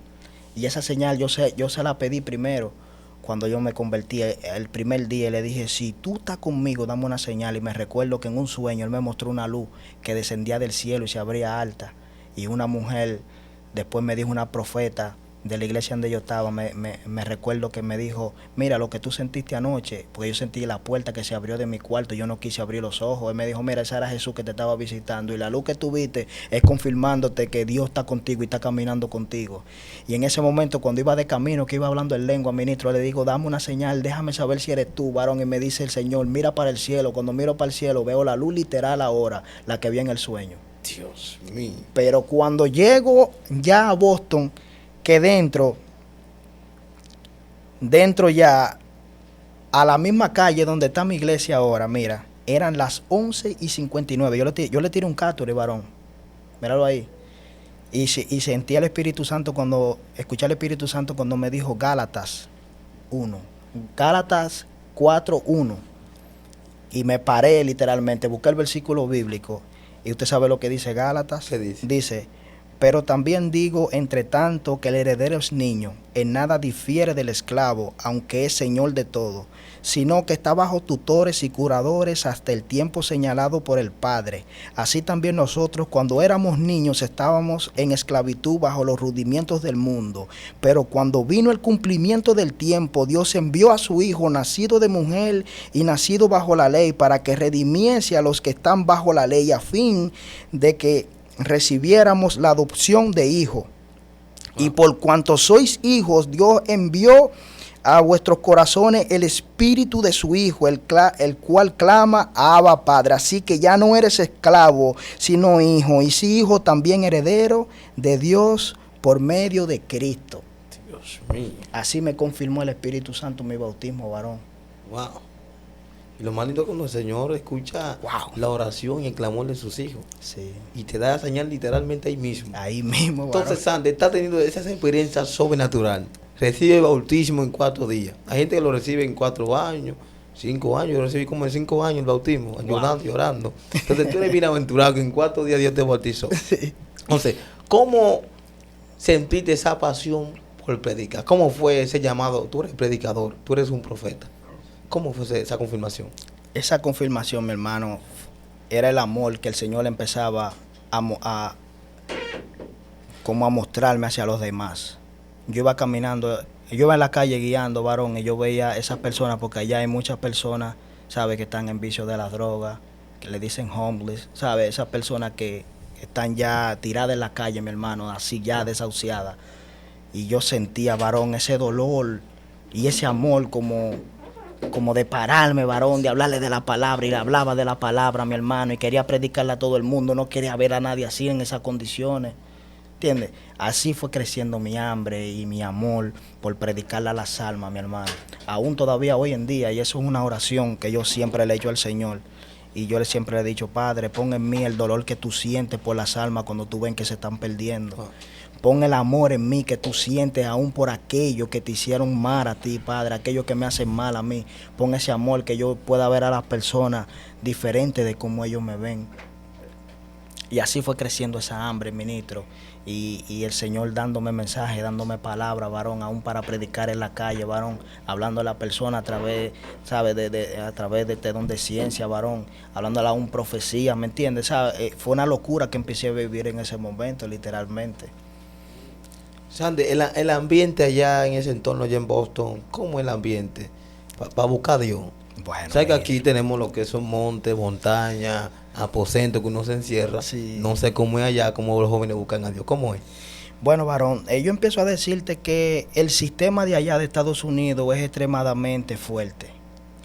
Y esa señal yo se la pedí primero cuando yo me convertí el primer día. Y le dije, si tú estás conmigo, dame una señal. Y me recuerdo que en un sueño él me mostró una luz que descendía del cielo y se abría alta. Y una mujer, después me dijo una profeta de la iglesia donde yo estaba, me recuerdo que me dijo, mira lo que tú sentiste anoche, porque yo sentí la puerta que se abrió de mi cuarto, yo no quise abrir los ojos. Él me dijo, mira, ese era Jesús que te estaba visitando y la luz que tuviste es confirmándote que Dios está contigo y está caminando contigo. Y en ese momento, cuando iba de camino, que iba hablando en lengua, ministro, le digo, dame una señal, déjame saber si eres tú, varón. Y me dice el Señor, mira para el cielo. Cuando miro para el cielo, veo la luz literal ahora, la que vi en el sueño. Dios mío. Pero cuando llego ya a Boston, que dentro ya, a la misma calle donde está mi iglesia ahora, mira, eran las 11:59. Yo le tiré un cáture, varón. Míralo ahí. Y sentí el Espíritu Santo escuché al Espíritu Santo cuando me dijo Gálatas 1. Gálatas 4:1. Y me paré literalmente, busqué el versículo bíblico. Y usted sabe lo que dice Gálatas. ¿Qué dice? Dice, pero también digo, entre tanto, que el heredero es niño, en nada difiere del esclavo, aunque es señor de todo, sino que está bajo tutores y curadores hasta el tiempo señalado por el Padre. Así también nosotros, cuando éramos niños, estábamos en esclavitud bajo los rudimientos del mundo. Pero cuando vino el cumplimiento del tiempo, Dios envió a su Hijo, nacido de mujer y nacido bajo la ley, para que redimiese a los que están bajo la ley, a fin de que recibiéramos la adopción de hijo. Y por cuanto sois hijos, Dios envió a vuestros corazones el espíritu de su Hijo, el cual clama, Abba, Padre. Así que ya no eres esclavo, sino hijo, y si hijo, también heredero de Dios por medio de Cristo. Dios mío. Así me confirmó el Espíritu Santo mi bautismo, varón. Wow. Y lo más lindo es cuando el Señor escucha Wow. la oración y el clamor de sus hijos. Sí. Y te da la señal literalmente ahí mismo. Ahí mismo, varón. Entonces, Sandy, está teniendo esa experiencia sobrenatural. Recibe el bautismo en 4 días. Hay gente que lo recibe en 4 años, 5 años. Yo recibí como en 5 años el bautismo, ayudando, llorando. Entonces, tú eres bienaventurado que en 4 días Dios te bautizó. Sí. Entonces, ¿cómo sentiste esa pasión por predicar? ¿Cómo fue ese llamado? Tú eres predicador, tú eres un profeta. ¿Cómo fue esa confirmación? Esa confirmación, mi hermano, era el amor que el Señor empezaba como a mostrarme hacia los demás. Yo iba caminando, yo iba en la calle guiando, varón, y yo veía esas personas, porque allá hay muchas personas, ¿sabes?, que están en vicio de las drogas, que le dicen homeless, ¿sabes? Esas personas que están ya tiradas en la calle, mi hermano, así ya desahuciadas. Y yo sentía, varón, ese dolor y ese amor como de pararme, varón, de hablarle de la palabra, y le hablaba de la palabra, mi hermano, y quería predicarle a todo el mundo, no quería ver a nadie así en esas condiciones, ¿entiendes? Así fue creciendo mi hambre y mi amor por predicarle a las almas, mi hermano, aún todavía hoy en día, y eso es una oración que yo siempre le he hecho al Señor, y yo siempre le he dicho: Padre, pon en mí el dolor que tú sientes por las almas cuando tú ven que se están perdiendo. Pon el amor en mí que tú sientes aún por aquellos que te hicieron mal a ti, Padre, aquellos que me hacen mal a mí. Pon ese amor que yo pueda ver a las personas diferente de cómo ellos me ven. Y así fue creciendo esa hambre, ministro. Y el Señor dándome mensajes, dándome palabras, varón, aún para predicar en la calle, varón, hablando a la persona a través, ¿sabes?, a través de don de ciencia, varón, hablándole a un profecía, ¿me entiendes? ¿Sabes? Fue una locura que empecé a vivir en ese momento, literalmente. Sandy, el ambiente allá en ese entorno, allá en Boston, ¿cómo es el ambiente? Para buscar a Dios. Bueno, ¿Sabes que aquí tenemos lo que son montes, montañas, aposentos que uno se encierra? Sí. No sé cómo es allá, cómo los jóvenes buscan a Dios. ¿Cómo es? Bueno, varón, yo empiezo a decirte que el sistema de allá de Estados Unidos es extremadamente fuerte.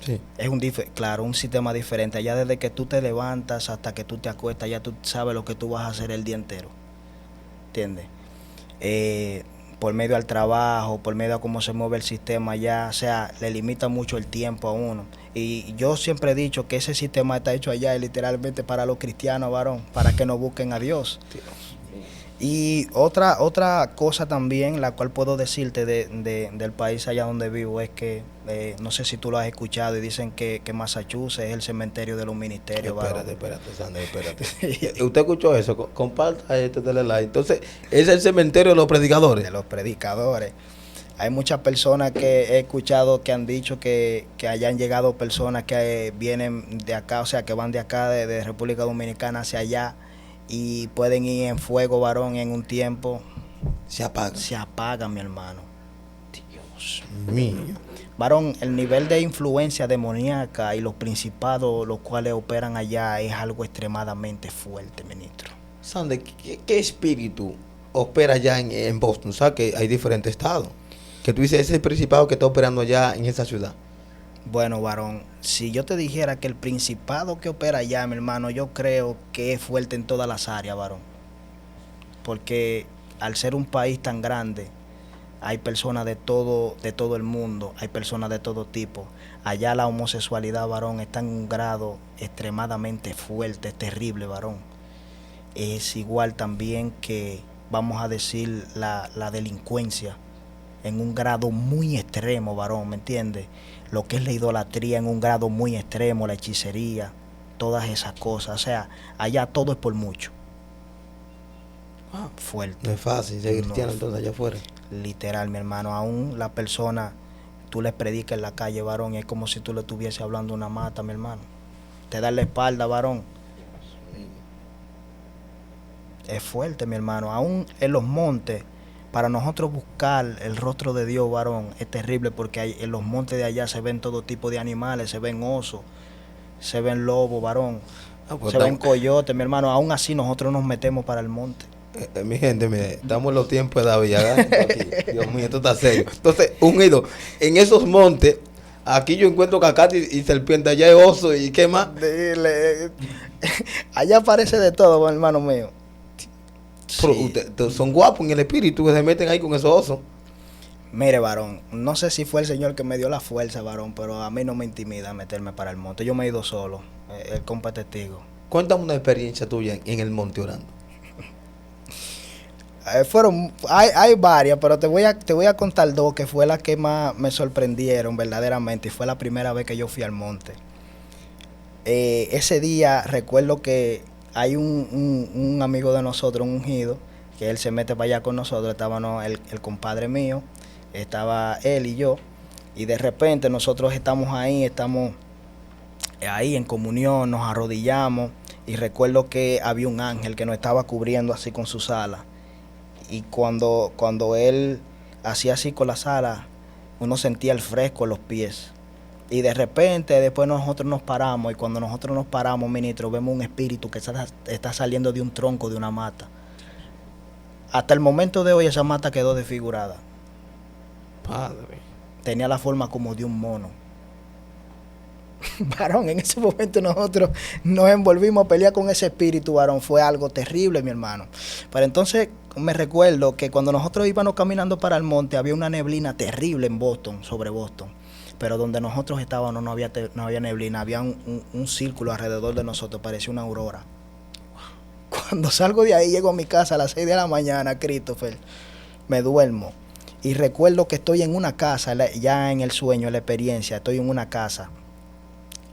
Sí. Es un sistema diferente. Allá desde que tú te levantas hasta que tú te acuestas, ya tú sabes lo que tú vas a hacer el día entero. ¿Entiendes? Por medio al trabajo, por medio a cómo se mueve el sistema allá, o sea, le limita mucho el tiempo a uno. Y yo siempre he dicho que ese sistema está hecho allá literalmente para los cristianos, varón, para que no busquen a Dios. Y otra cosa también, la cual puedo decirte del país allá donde vivo, es que, no sé si tú lo has escuchado, y dicen que Massachusetts es el cementerio de los ministerios. Espérate, Sandy, espérate. ¿Usted escuchó eso? Comparta esto, dale like. Entonces, es el cementerio de los predicadores. De los predicadores. Hay muchas personas que he escuchado que han dicho que hayan llegado personas que vienen de acá, o sea, que van de acá, de República Dominicana hacia allá, y pueden ir en fuego, varón, en un tiempo. Se apaga. Se apaga, mi hermano. Dios mío. Varón, el nivel de influencia demoníaca y los principados los cuales operan allá es algo extremadamente fuerte, ministro. Sandy, ¿qué espíritu opera allá en Boston? O sea, que hay diferentes estados. Que tú dices, ese es el principado que está operando allá en esa ciudad. Bueno, varón, si yo te dijera que el principado que opera allá, mi hermano, yo creo que es fuerte en todas las áreas, varón. Porque al ser un país tan grande, hay personas de todo el mundo, hay personas de todo tipo. Allá la homosexualidad, varón, está en un grado extremadamente fuerte, terrible, varón. Es igual también que, vamos a decir, la delincuencia en un grado muy extremo, varón, ¿me entiendes? Lo que es la idolatría en un grado muy extremo, la hechicería, todas esas cosas. O sea, allá todo es por mucho. Fuerte. No es fácil ser cristiano entonces allá afuera. Literal, mi hermano. Aún la persona, tú les predicas en la calle, varón, y es como si tú le estuvieses hablando una mata, mi hermano. Te da la espalda, varón. Es fuerte, mi hermano. Aún en los montes, para nosotros buscar el rostro de Dios, varón, es terrible, porque en los montes de allá se ven todo tipo de animales, se ven osos, se ven lobos, varón, se ven coyotes, mi hermano. Aún así nosotros nos metemos para el monte. Mi gente, mire, estamos en los tiempos de David, aquí. Dios mío, esto está serio. Entonces, unido, en esos montes, aquí yo encuentro cacate y serpiente, allá hay oso y qué más. Allá aparece de todo, hermano mío. Pero sí. Ustedes son guapos en el espíritu que se meten ahí con esos osos. Mire, varón, no sé si fue el Señor que me dio la fuerza, varón, pero a mí no me intimida meterme para el monte. Yo me he ido solo, el compa es testigo. Cuéntame una experiencia tuya en el monte orando. Hay varias, pero te voy a contar dos que fue las que más me sorprendieron verdaderamente y fue la primera vez que yo fui al monte. Ese día recuerdo que hay un amigo de nosotros, un ungido, que él se mete para allá con nosotros, estábamos el compadre mío, estaba él y yo, y de repente nosotros estamos ahí en comunión, nos arrodillamos, y recuerdo que había un ángel que nos estaba cubriendo así con sus alas. Y cuando él hacía así con las alas, uno sentía el fresco en los pies. Y de repente después nosotros nos paramos, y cuando nosotros nos paramos, ministro, vemos un espíritu que está saliendo de un tronco de una mata. Hasta el momento de hoy esa mata quedó desfigurada. Padre. Tenía la forma como de un mono. Varón, en ese momento nosotros nos envolvimos a pelear con ese espíritu, varón. Fue algo terrible, mi hermano. Pero entonces me recuerdo que cuando nosotros íbamos caminando para el monte, había una neblina terrible en Boston, sobre Boston. Pero donde nosotros estábamos no había neblina, había un círculo alrededor de nosotros, parecía una aurora. Cuando salgo de ahí, llego a mi casa a las 6 de la mañana, Christopher, me duermo. Y recuerdo que estoy en una casa, ya en el sueño, en la experiencia, estoy en una casa.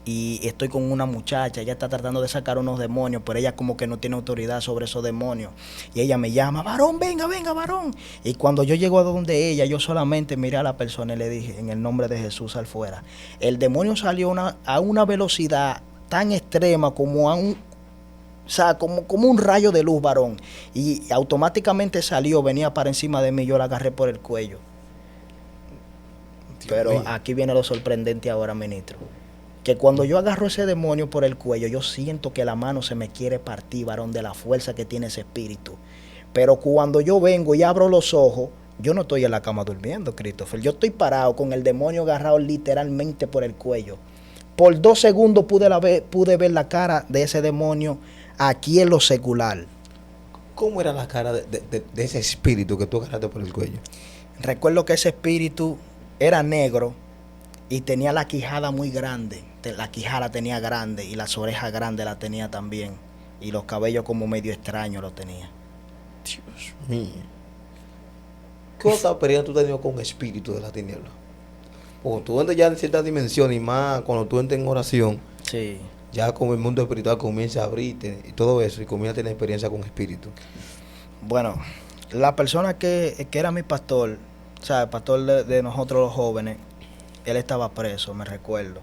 Y estoy con una muchacha, ella está tratando de sacar unos demonios, pero ella como que no tiene autoridad sobre esos demonios. Y ella me llama, varón, venga, varón. Y cuando yo llego a donde ella, yo solamente miré a la persona y le dije, en el nombre de Jesús, sal fuera. El demonio salió a una velocidad tan extrema como como un rayo de luz, varón. Y automáticamente salió, venía para encima de mí, yo la agarré por el cuello. Pero aquí viene lo sorprendente ahora, ministro. Que cuando yo agarro ese demonio por el cuello, yo siento que la mano se me quiere partir, varón, de la fuerza que tiene ese espíritu. Pero cuando yo vengo y abro los ojos, yo no estoy en la cama durmiendo, Christopher. Yo estoy parado con el demonio agarrado literalmente por el cuello. Por 2 segundos pude ver la cara de ese demonio aquí en lo secular. ¿Cómo era la cara de ese espíritu que tú agarraste por el cuello? Recuerdo que ese espíritu era negro y tenía la quijada muy grande. La quijada tenía grande y las orejas grandes la tenía también. Y los cabellos como medio extraños los tenía. Dios mío. ¿Qué otra experiencia tú has tenido con espíritu de la tiniebla? Porque tú entras ya en cierta dimensión y más cuando tú entras en oración, sí, ya como el mundo espiritual comienza a abrirte y todo eso y comienza a tener experiencia con espíritu. Bueno, la persona que era mi pastor, o sea, el pastor de nosotros los jóvenes, él estaba preso, me recuerdo.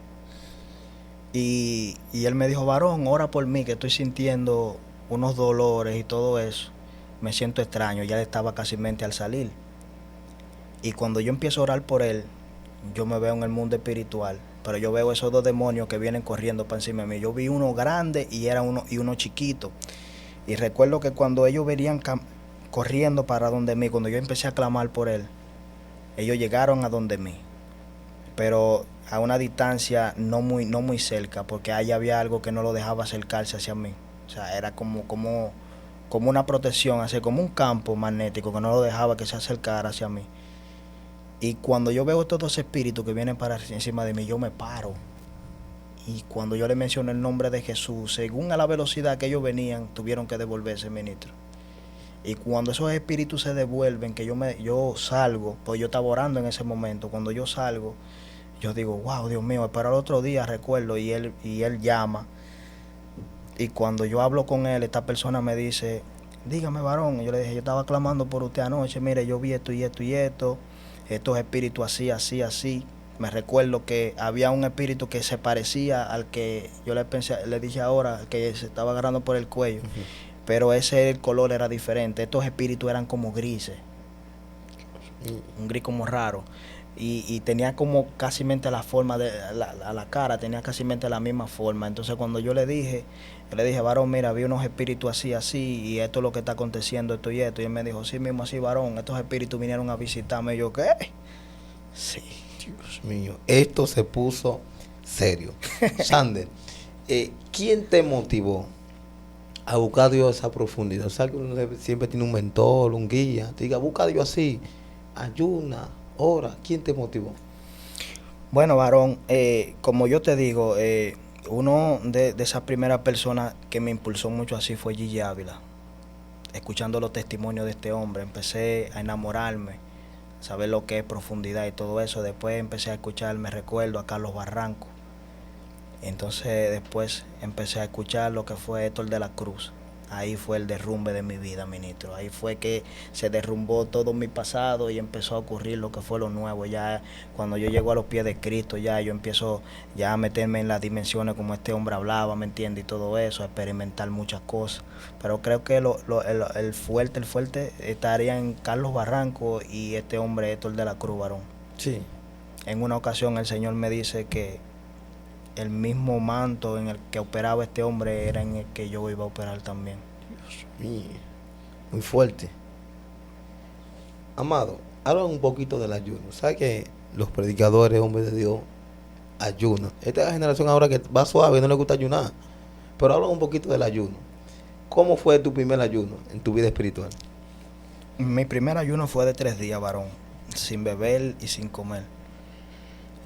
Y él me dijo, varón, ora por mí, que estoy sintiendo unos dolores y todo eso. Me siento extraño, ya él estaba casi mente al salir. Y cuando yo empiezo a orar por él, yo me veo en el mundo espiritual, pero yo veo esos 2 demonios que vienen corriendo para encima de mí. Yo vi uno grande y uno chiquito. Y recuerdo que cuando ellos venían corriendo para donde mí, cuando yo empecé a clamar por él, ellos llegaron a donde mí, pero a una distancia no muy cerca, porque ahí había algo que no lo dejaba acercarse hacia mí. O sea, era como una protección, así como un campo magnético que no lo dejaba que se acercara hacia mí. Y cuando yo veo estos 2 espíritus que vienen para encima de mí, yo me paro. Y cuando yo le menciono el nombre de Jesús, según a la velocidad que ellos venían, tuvieron que devolverse, ministro. Y cuando esos espíritus se devuelven, que yo salgo, pues yo estaba orando en ese momento, cuando yo salgo, yo digo, wow, Dios mío, para el otro día recuerdo, y él llama. Y cuando yo hablo con él, esta persona me dice, dígame, varón. Y yo le dije, yo estaba clamando por usted anoche, mire, yo vi esto y esto y esto, estos espíritus así. Me recuerdo que había un espíritu que se parecía al que yo le dije ahora, que se estaba agarrando por el cuello. Uh-huh. Pero el color era diferente. Estos espíritus eran como grises. Un gris como raro. Y tenía como casi la forma de la cara, tenía casi la misma forma. Entonces cuando yo le dije, varón, mira, vi unos espíritus así, y esto es lo que está aconteciendo, esto y esto. Y él me dijo, sí mismo así, varón, estos espíritus vinieron a visitarme. Y yo, ¿qué? Sí. Dios mío, esto se puso serio. Sander, ¿quién te motivó a buscar a Dios a esa profundidad? O sea, que uno siempre tiene un mentor, un guía. Te diga, busca a Dios así, ayuna, Ahora, ¿quién te motivó? Bueno, varón, como yo te digo, uno de esas primeras personas que me impulsó mucho así fue Gigi Ávila. Escuchando los testimonios de este hombre, empecé a enamorarme, saber lo que es profundidad y todo eso. Después empecé a escuchar, me recuerdo, a Carlos Barranco. Entonces después empecé a escuchar lo que fue Héctor de la Cruz. Ahí fue el derrumbe de mi vida, ministro. Ahí fue que se derrumbó todo mi pasado y empezó a ocurrir lo que fue lo nuevo. Ya cuando yo llego a los pies de Cristo, ya yo empiezo ya a meterme en las dimensiones como este hombre hablaba, ¿me entiendes? Y todo eso, a experimentar muchas cosas. Pero creo que el fuerte estaría en Carlos Barranco y este hombre Héctor de la Cruz, varón. Sí. En una ocasión el Señor me dice que el mismo manto en el que operaba este hombre era en el que yo iba a operar también. Dios mío, muy fuerte. Amado, habla un poquito del ayuno. ¿Sabes que los predicadores, hombres de Dios, ayunan? Esta generación ahora que va suave, no le gusta ayunar. Pero habla un poquito del ayuno. ¿Cómo fue tu primer ayuno en tu vida espiritual? Mi primer ayuno fue de 3 días, varón, sin beber y sin comer.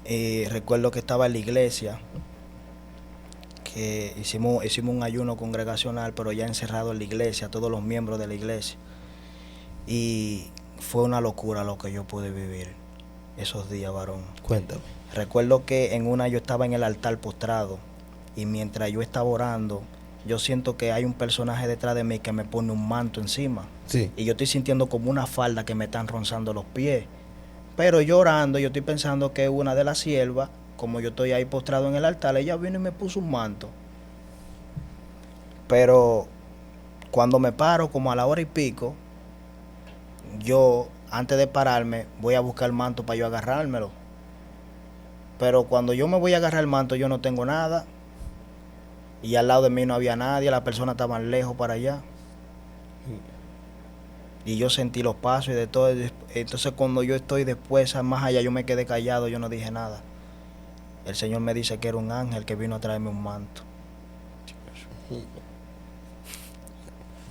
Y recuerdo que estaba en la iglesia, que hicimos un ayuno congregacional, pero ya encerrado en la iglesia, todos los miembros de la iglesia. Y fue una locura lo que yo pude vivir esos días, varón. Cuéntame. Recuerdo que en una yo estaba en el altar postrado y mientras yo estaba orando, yo siento que hay un personaje detrás de mí que me pone un manto encima. Sí. Y yo estoy sintiendo como una falda que me están rozando los pies. Pero yo orando, yo estoy pensando que una de las siervas, como yo estoy ahí postrado en el altar, ella vino y me puso un manto. Pero cuando me paro, como a la hora y pico, yo, antes de pararme, voy a buscar el manto para yo agarrármelo. Pero cuando yo me voy a agarrar el manto, yo no tengo nada. Y al lado de mí no había nadie, las personas estaban lejos para allá. Y yo sentí los pasos y de todo. Entonces cuando yo estoy después, más allá, yo me quedé callado, yo no dije nada. El Señor me dice que era un ángel que vino a traerme un manto.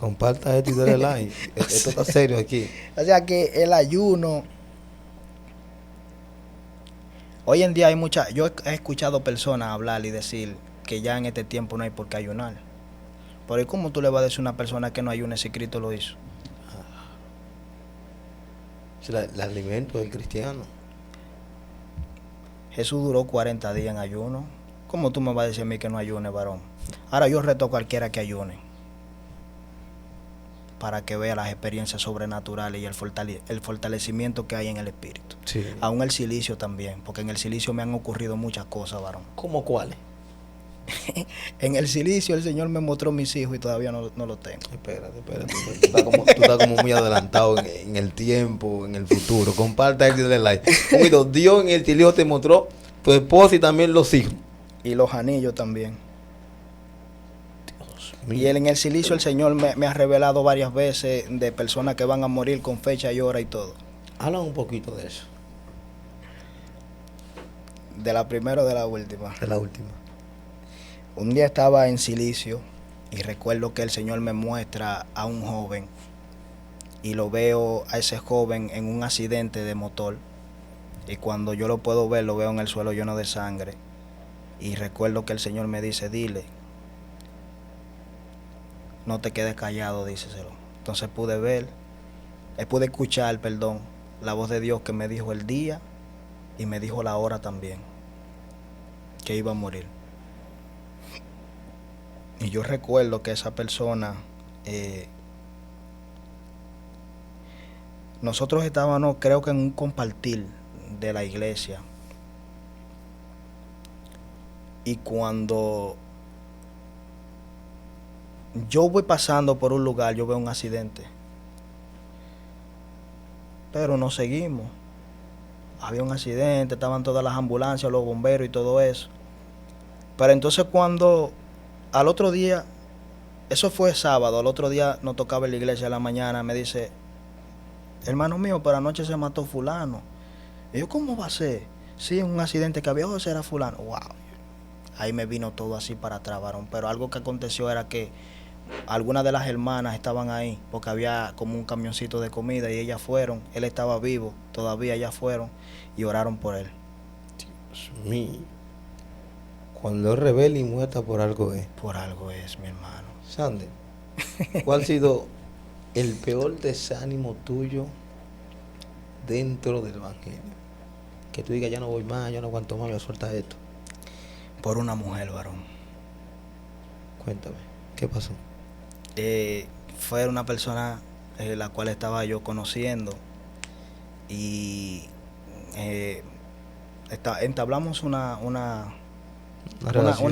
Comparta esto y dale like. Esto está serio aquí. O sea que el ayuno... Hoy en día hay yo he escuchado personas hablar y decir que ya en este tiempo no hay por qué ayunar. Pero ¿cómo tú le vas a decir a una persona que no ayune si Cristo lo hizo? El alimento del cristiano. Jesús duró 40 días en ayuno. ¿Cómo tú me vas a decir a mí que no ayune, varón? Ahora yo reto a cualquiera que ayune, para que vea las experiencias sobrenaturales y el fortalecimiento que hay en el espíritu. Sí. Aún el silicio también, porque en el silicio me han ocurrido muchas cosas, varón. ¿Cómo cuáles? En el silicio el Señor me mostró mis hijos y todavía no los tengo. Espérate. Tú estás como muy adelantado en el tiempo, en el futuro. Comparta esto y dale like. Cuido, Dios en el silicio te mostró tu esposa y también los hijos. Y los anillos también. Dios Y mío. en el silicio el Señor me ha revelado varias veces de personas que van a morir con fecha y hora y todo. Habla un poquito de eso. De la primera o de la última. De la última. Un día estaba en silicio y recuerdo que el Señor me muestra a un joven y lo veo a ese joven en un accidente de motor y cuando yo lo puedo ver lo veo en el suelo lleno de sangre y recuerdo que el Señor me dice, dile, no te quedes callado, díceselo. Entonces pude escuchar, la voz de Dios que me dijo el día y me dijo la hora también, que iba a morir. Y yo recuerdo que esa persona, nosotros estábamos, creo que en un compartir de la iglesia. Y cuando yo voy pasando por un lugar, yo veo un accidente. Pero no seguimos. Había un accidente, estaban todas las ambulancias, los bomberos y todo eso. Pero entonces cuando al otro día, eso fue sábado, al otro día nos tocaba en la iglesia a la mañana, me dice, hermano mío, pero anoche se mató fulano. Y yo, ¿cómo va a ser? Sí, un accidente que había, ese era fulano. Wow. Ahí me vino todo así para atrás, varón. Pero algo que aconteció era que algunas de las hermanas estaban ahí, porque había como un camioncito de comida y ellas fueron, él estaba vivo, todavía ellas fueron y oraron por él. Dios mío. Cuando es rebelde y muerta por algo es. Por algo es, mi hermano. Sandy, ¿cuál ha sido el peor desánimo tuyo dentro del evangelio? Que tú digas, ya no voy más, ya no aguanto más, ya suelta esto. Por una mujer, varón. Cuéntame, ¿qué pasó? Fue una persona la cual estaba yo conociendo y entablamos una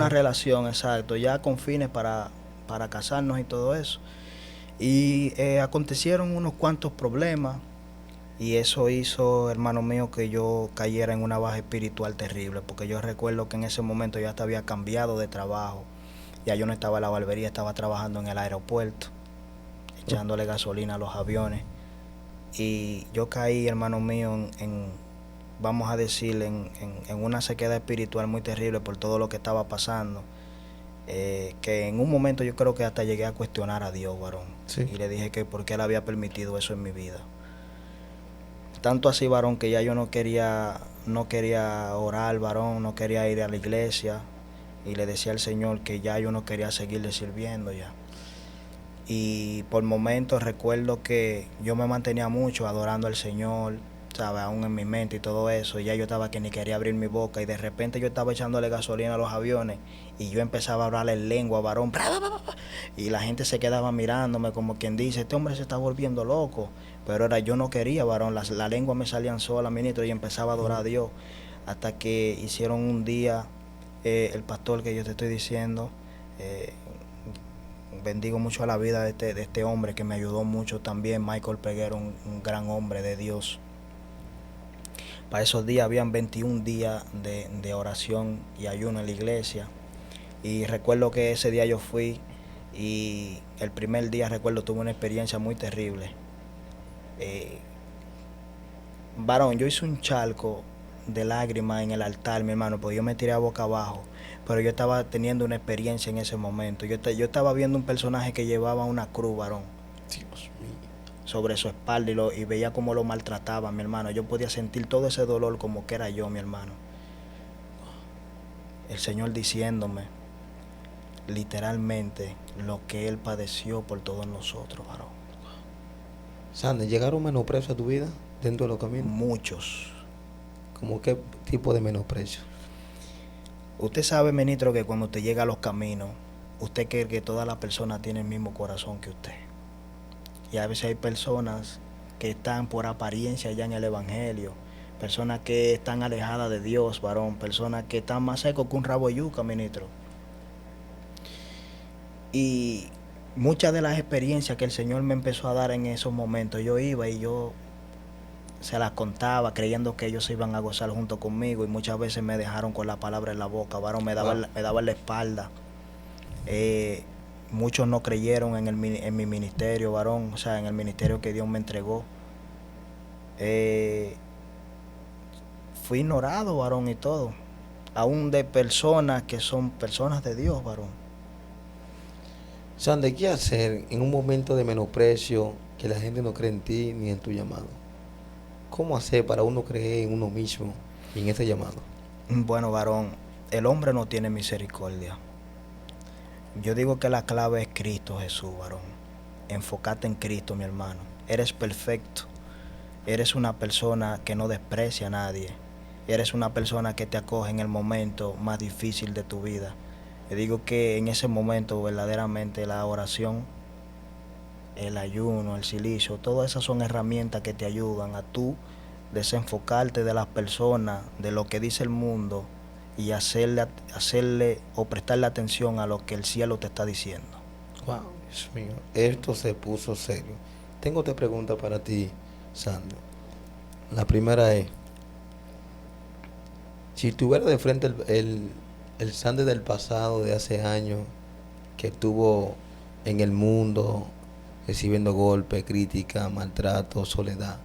relación, exacto, ya con fines para casarnos y todo eso. Y acontecieron unos cuantos problemas y eso hizo, hermano mío, que yo cayera en una baja espiritual terrible, porque yo recuerdo que en ese momento yo hasta había cambiado de trabajo. Ya yo no estaba en la barbería, estaba trabajando en el aeropuerto, echándole gasolina a los aviones. Y yo caí, hermano mío, vamos a decir, en una sequedad espiritual muy terrible por todo lo que estaba pasando. Que en un momento yo creo que hasta llegué a cuestionar a Dios, varón. Sí. Y le dije que por qué él había permitido eso en mi vida. Tanto así, varón, que ya yo no quería orar, varón, no quería ir a la iglesia. Y le decía al Señor que ya yo no quería seguirle sirviendo ya. Y por momentos recuerdo que yo me mantenía mucho adorando al Señor, ¿sabes? Aún en mi mente y todo eso. Y ya yo estaba que ni quería abrir mi boca. Y de repente yo estaba echándole gasolina a los aviones. Y yo empezaba a hablarle en lengua, varón. Y la gente se quedaba mirándome como quien dice, este hombre se está volviendo loco. Pero era yo no quería, varón. La lengua me salían sola, ministro. Y empezaba a adorar a Dios. Hasta que hicieron un día, el pastor que yo te estoy diciendo, bendigo mucho a la vida de este hombre que me ayudó mucho también, Michael Peguero, un gran hombre de Dios. Para esos días habían 21 días de oración y ayuno en la iglesia. Y recuerdo que ese día yo fui y el primer día recuerdo tuve una experiencia muy terrible. Varón, yo hice un charco de lágrimas en el altar, mi hermano, porque yo me tiré a boca abajo. Pero yo estaba teniendo una experiencia en ese momento. Yo estaba viendo un personaje que llevaba una cruz, varón, Dios mío. sobre su espalda y veía cómo lo maltrataba, mi hermano. Yo podía sentir todo ese dolor como que era yo, mi hermano. El Señor diciéndome literalmente lo que Él padeció por todos nosotros, varón. Sandy, ¿llegaron menosprecios a tu vida dentro de los caminos? Muchos. ¿Cómo qué tipo de menosprecio? Usted sabe, ministro, que cuando usted llega a los caminos, usted cree que todas las personas tienen el mismo corazón que usted. Y a veces hay personas que están por apariencia ya en el evangelio, personas que están alejadas de Dios, varón, personas que están más secos que un rabo de yuca, ministro. Y muchas de las experiencias que el Señor me empezó a dar en esos momentos, yo iba y yo se las contaba creyendo que ellos se iban a gozar junto conmigo y muchas veces me dejaron con la palabra en la boca, varón, me daban la espalda. Muchos no creyeron en mi ministerio, varón, o sea, en el ministerio que Dios me entregó. Fui ignorado, varón, y todo, aún de personas que son personas de Dios, varón. Sandy, ¿qué hacer en un momento de menosprecio que la gente no cree en ti ni en tu llamado? ¿Cómo hacer para uno creer en uno mismo y en ese llamado? Bueno, varón, el hombre no tiene misericordia. Yo digo que la clave es Cristo Jesús, varón. Enfócate en Cristo, mi hermano. Eres perfecto. Eres una persona que no desprecia a nadie. Eres una persona que te acoge en el momento más difícil de tu vida. Yo digo que en ese momento verdaderamente la oración, el ayuno, el silicio, todas esas son herramientas que te ayudan a tú desenfocarte de las personas, de lo que dice el mundo y hacerle o prestarle atención a lo que el cielo te está diciendo. Wow, Dios mío, esto se puso serio. Tengo 3 preguntas para ti, Sandy. La primera es, si tuviera de frente el Sandy del pasado, de hace años, que estuvo en el mundo recibiendo golpes, crítica, maltrato, soledad,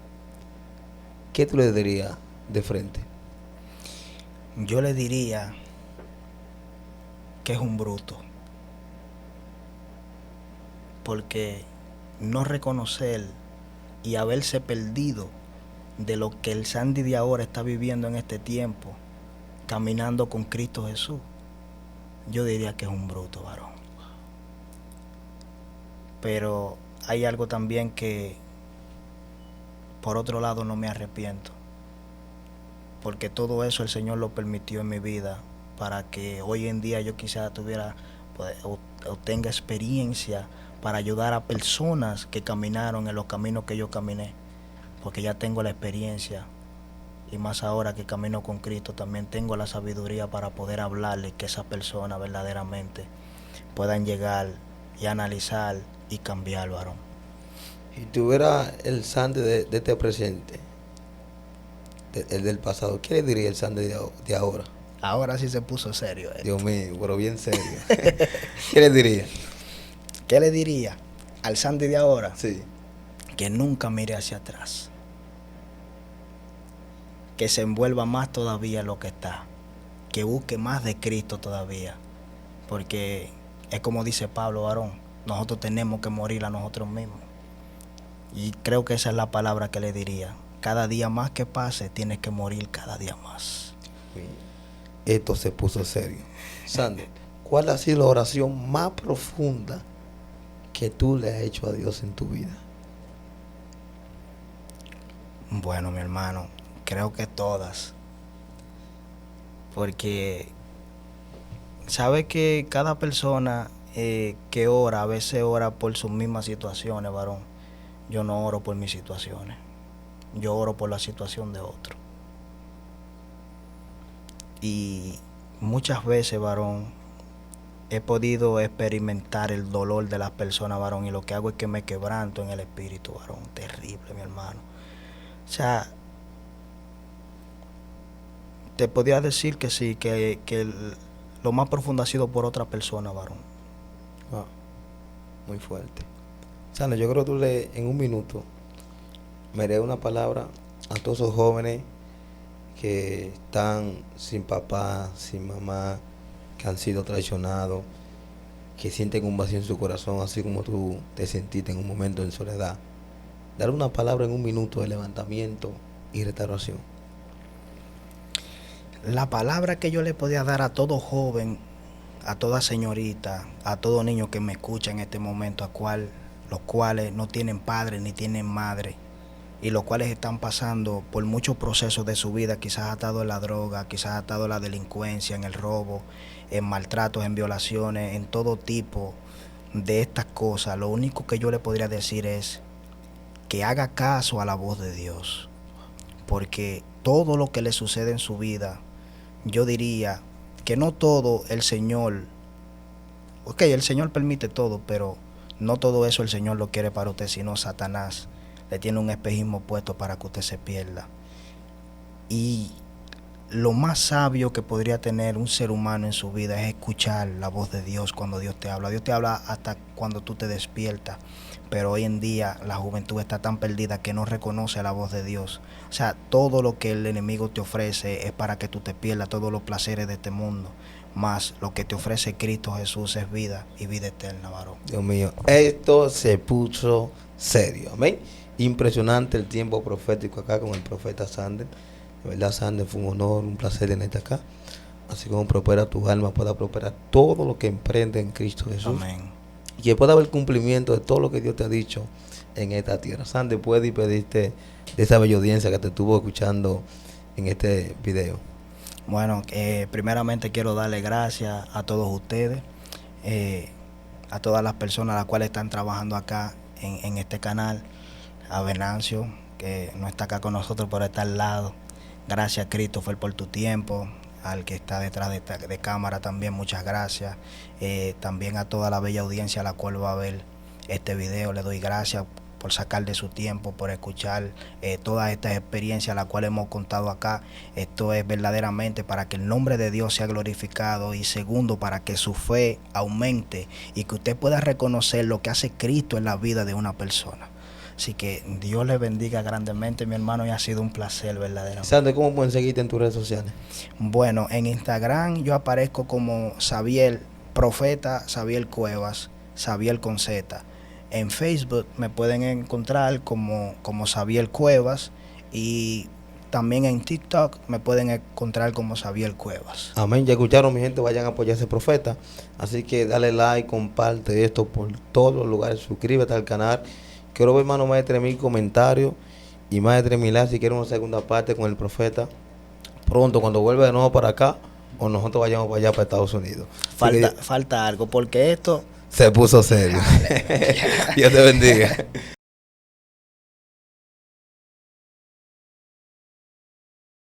¿qué tú le dirías de frente? Yo le diría que es un bruto. porque no reconocer y haberse perdido de lo que el Sandy de ahora está viviendo en este tiempo, caminando con Cristo Jesús, yo diría que es un bruto, varón. Pero hay algo también que, por otro lado, no me arrepiento, porque todo eso el Señor lo permitió en mi vida para que hoy en día yo quizás tenga experiencia para ayudar a personas que caminaron en los caminos que yo caminé, porque ya tengo la experiencia, y más ahora que camino con Cristo también tengo la sabiduría para poder hablarle, que esas personas verdaderamente puedan llegar y analizar y cambiar, varón. Si tuviera el Sandy de este presente, el del pasado, ¿qué le diría el Sandy de ahora? Ahora sí se puso serio. Dios mío, pero bien serio. ¿Qué le diría? ¿Qué le diría al Sandy de ahora? Sí. Que nunca mire hacia atrás, que se envuelva más todavía en lo que está, que busque más de Cristo todavía, porque es como dice Pablo, varón, nosotros tenemos que morir a nosotros mismos, y creo que esa es la palabra que le diría. Cada día más que pase, tienes que morir cada día más. Esto se puso serio. Sandy, ¿cuál ha sido la oración más profunda que tú le has hecho a Dios en tu vida? Bueno, mi hermano, creo que todas, porque sabe que cada persona que ora, a veces ora por sus mismas situaciones, varón. Yo no oro por mis situaciones, yo oro por la situación de otro. Y muchas veces, varón, he podido experimentar el dolor de las personas, varón, y lo que hago es que me quebranto en el espíritu, varón. Terrible, mi hermano. O sea, te podría decir que sí, que lo más profundo ha sido por otra persona, varón. Ah, muy fuerte. Sandy, yo creo que tú en un minuto me dé una palabra a todos esos jóvenes que están sin papá, sin mamá, que han sido traicionados, que sienten un vacío en su corazón, así como tú te sentiste en un momento de soledad. Dar una palabra en un minuto de levantamiento y restauración. La palabra que yo le podía dar a todo joven, a toda señorita, a todo niño que me escucha en este momento, los cuales no tienen padre ni tienen madre, y los cuales están pasando por muchos procesos de su vida, quizás atado a la droga, quizás atado a la delincuencia, en el robo, en maltratos, en violaciones, en todo tipo de estas cosas. Lo único que yo le podría decir es que haga caso a la voz de Dios, porque todo lo que le sucede en su vida, yo diría que no todo el Señor, el Señor permite todo, pero no todo eso el Señor lo quiere para usted, sino Satanás le tiene un espejismo puesto para que usted se pierda. Y lo más sabio que podría tener un ser humano en su vida es escuchar la voz de Dios cuando Dios te habla. Dios te habla hasta cuando tú te despiertas, pero hoy en día la juventud está tan perdida que no reconoce la voz de Dios. O sea, todo lo que el enemigo te ofrece es para que tú te pierdas todos los placeres de este mundo, más lo que te ofrece Cristo Jesús es vida y vida eterna, varón. Dios mío, esto se puso serio, amén. Impresionante el tiempo profético acá con el profeta Sander. De verdad, Sander, fue un honor, un placer tenerte acá. Así como prospera tu alma, pueda prosperar todo lo que emprende en Cristo Jesús. Amén. Y que pueda haber cumplimiento de todo lo que Dios te ha dicho en esta tierra. Sander, puedes pedirte de esa bella audiencia que te estuvo escuchando en este video. Bueno, primeramente quiero darle gracias a todos ustedes, a todas las personas a las cuales están trabajando acá en este canal, a Venancio, que no está acá con nosotros, pero está al lado. Gracias, Christopher, por tu tiempo. Al que está detrás de cámara también, muchas gracias. También a toda la bella audiencia a la cual va a ver este video, le doy gracias por sacar de su tiempo, por escuchar todas estas experiencias las cuales hemos contado acá. Esto es verdaderamente para que el nombre de Dios sea glorificado, y segundo, para que su fe aumente y que usted pueda reconocer lo que hace Cristo en la vida de una persona. Así que Dios le bendiga grandemente, mi hermano, y ha sido un placer verdaderamente. Sander, ¿cómo pueden seguirte en tus redes sociales? Bueno, en Instagram yo aparezco como Xavier, Profeta Xavier Cuevas, Xavier con Z. En Facebook me pueden encontrar como Xavier Cuevas y también en TikTok me pueden encontrar como Xavier Cuevas. Amén. Ya escucharon, mi gente, vayan a apoyar a ese profeta. Así que dale like, comparte esto por todos los lugares, suscríbete al canal. Quiero ver, hermano, más de 3,000 comentarios y más de 3,000 likes si quieren una segunda parte con el profeta. Pronto, cuando vuelva de nuevo para acá, o nosotros vayamos para allá, para Estados Unidos. Falta algo, porque esto se puso serio. Dios te bendiga.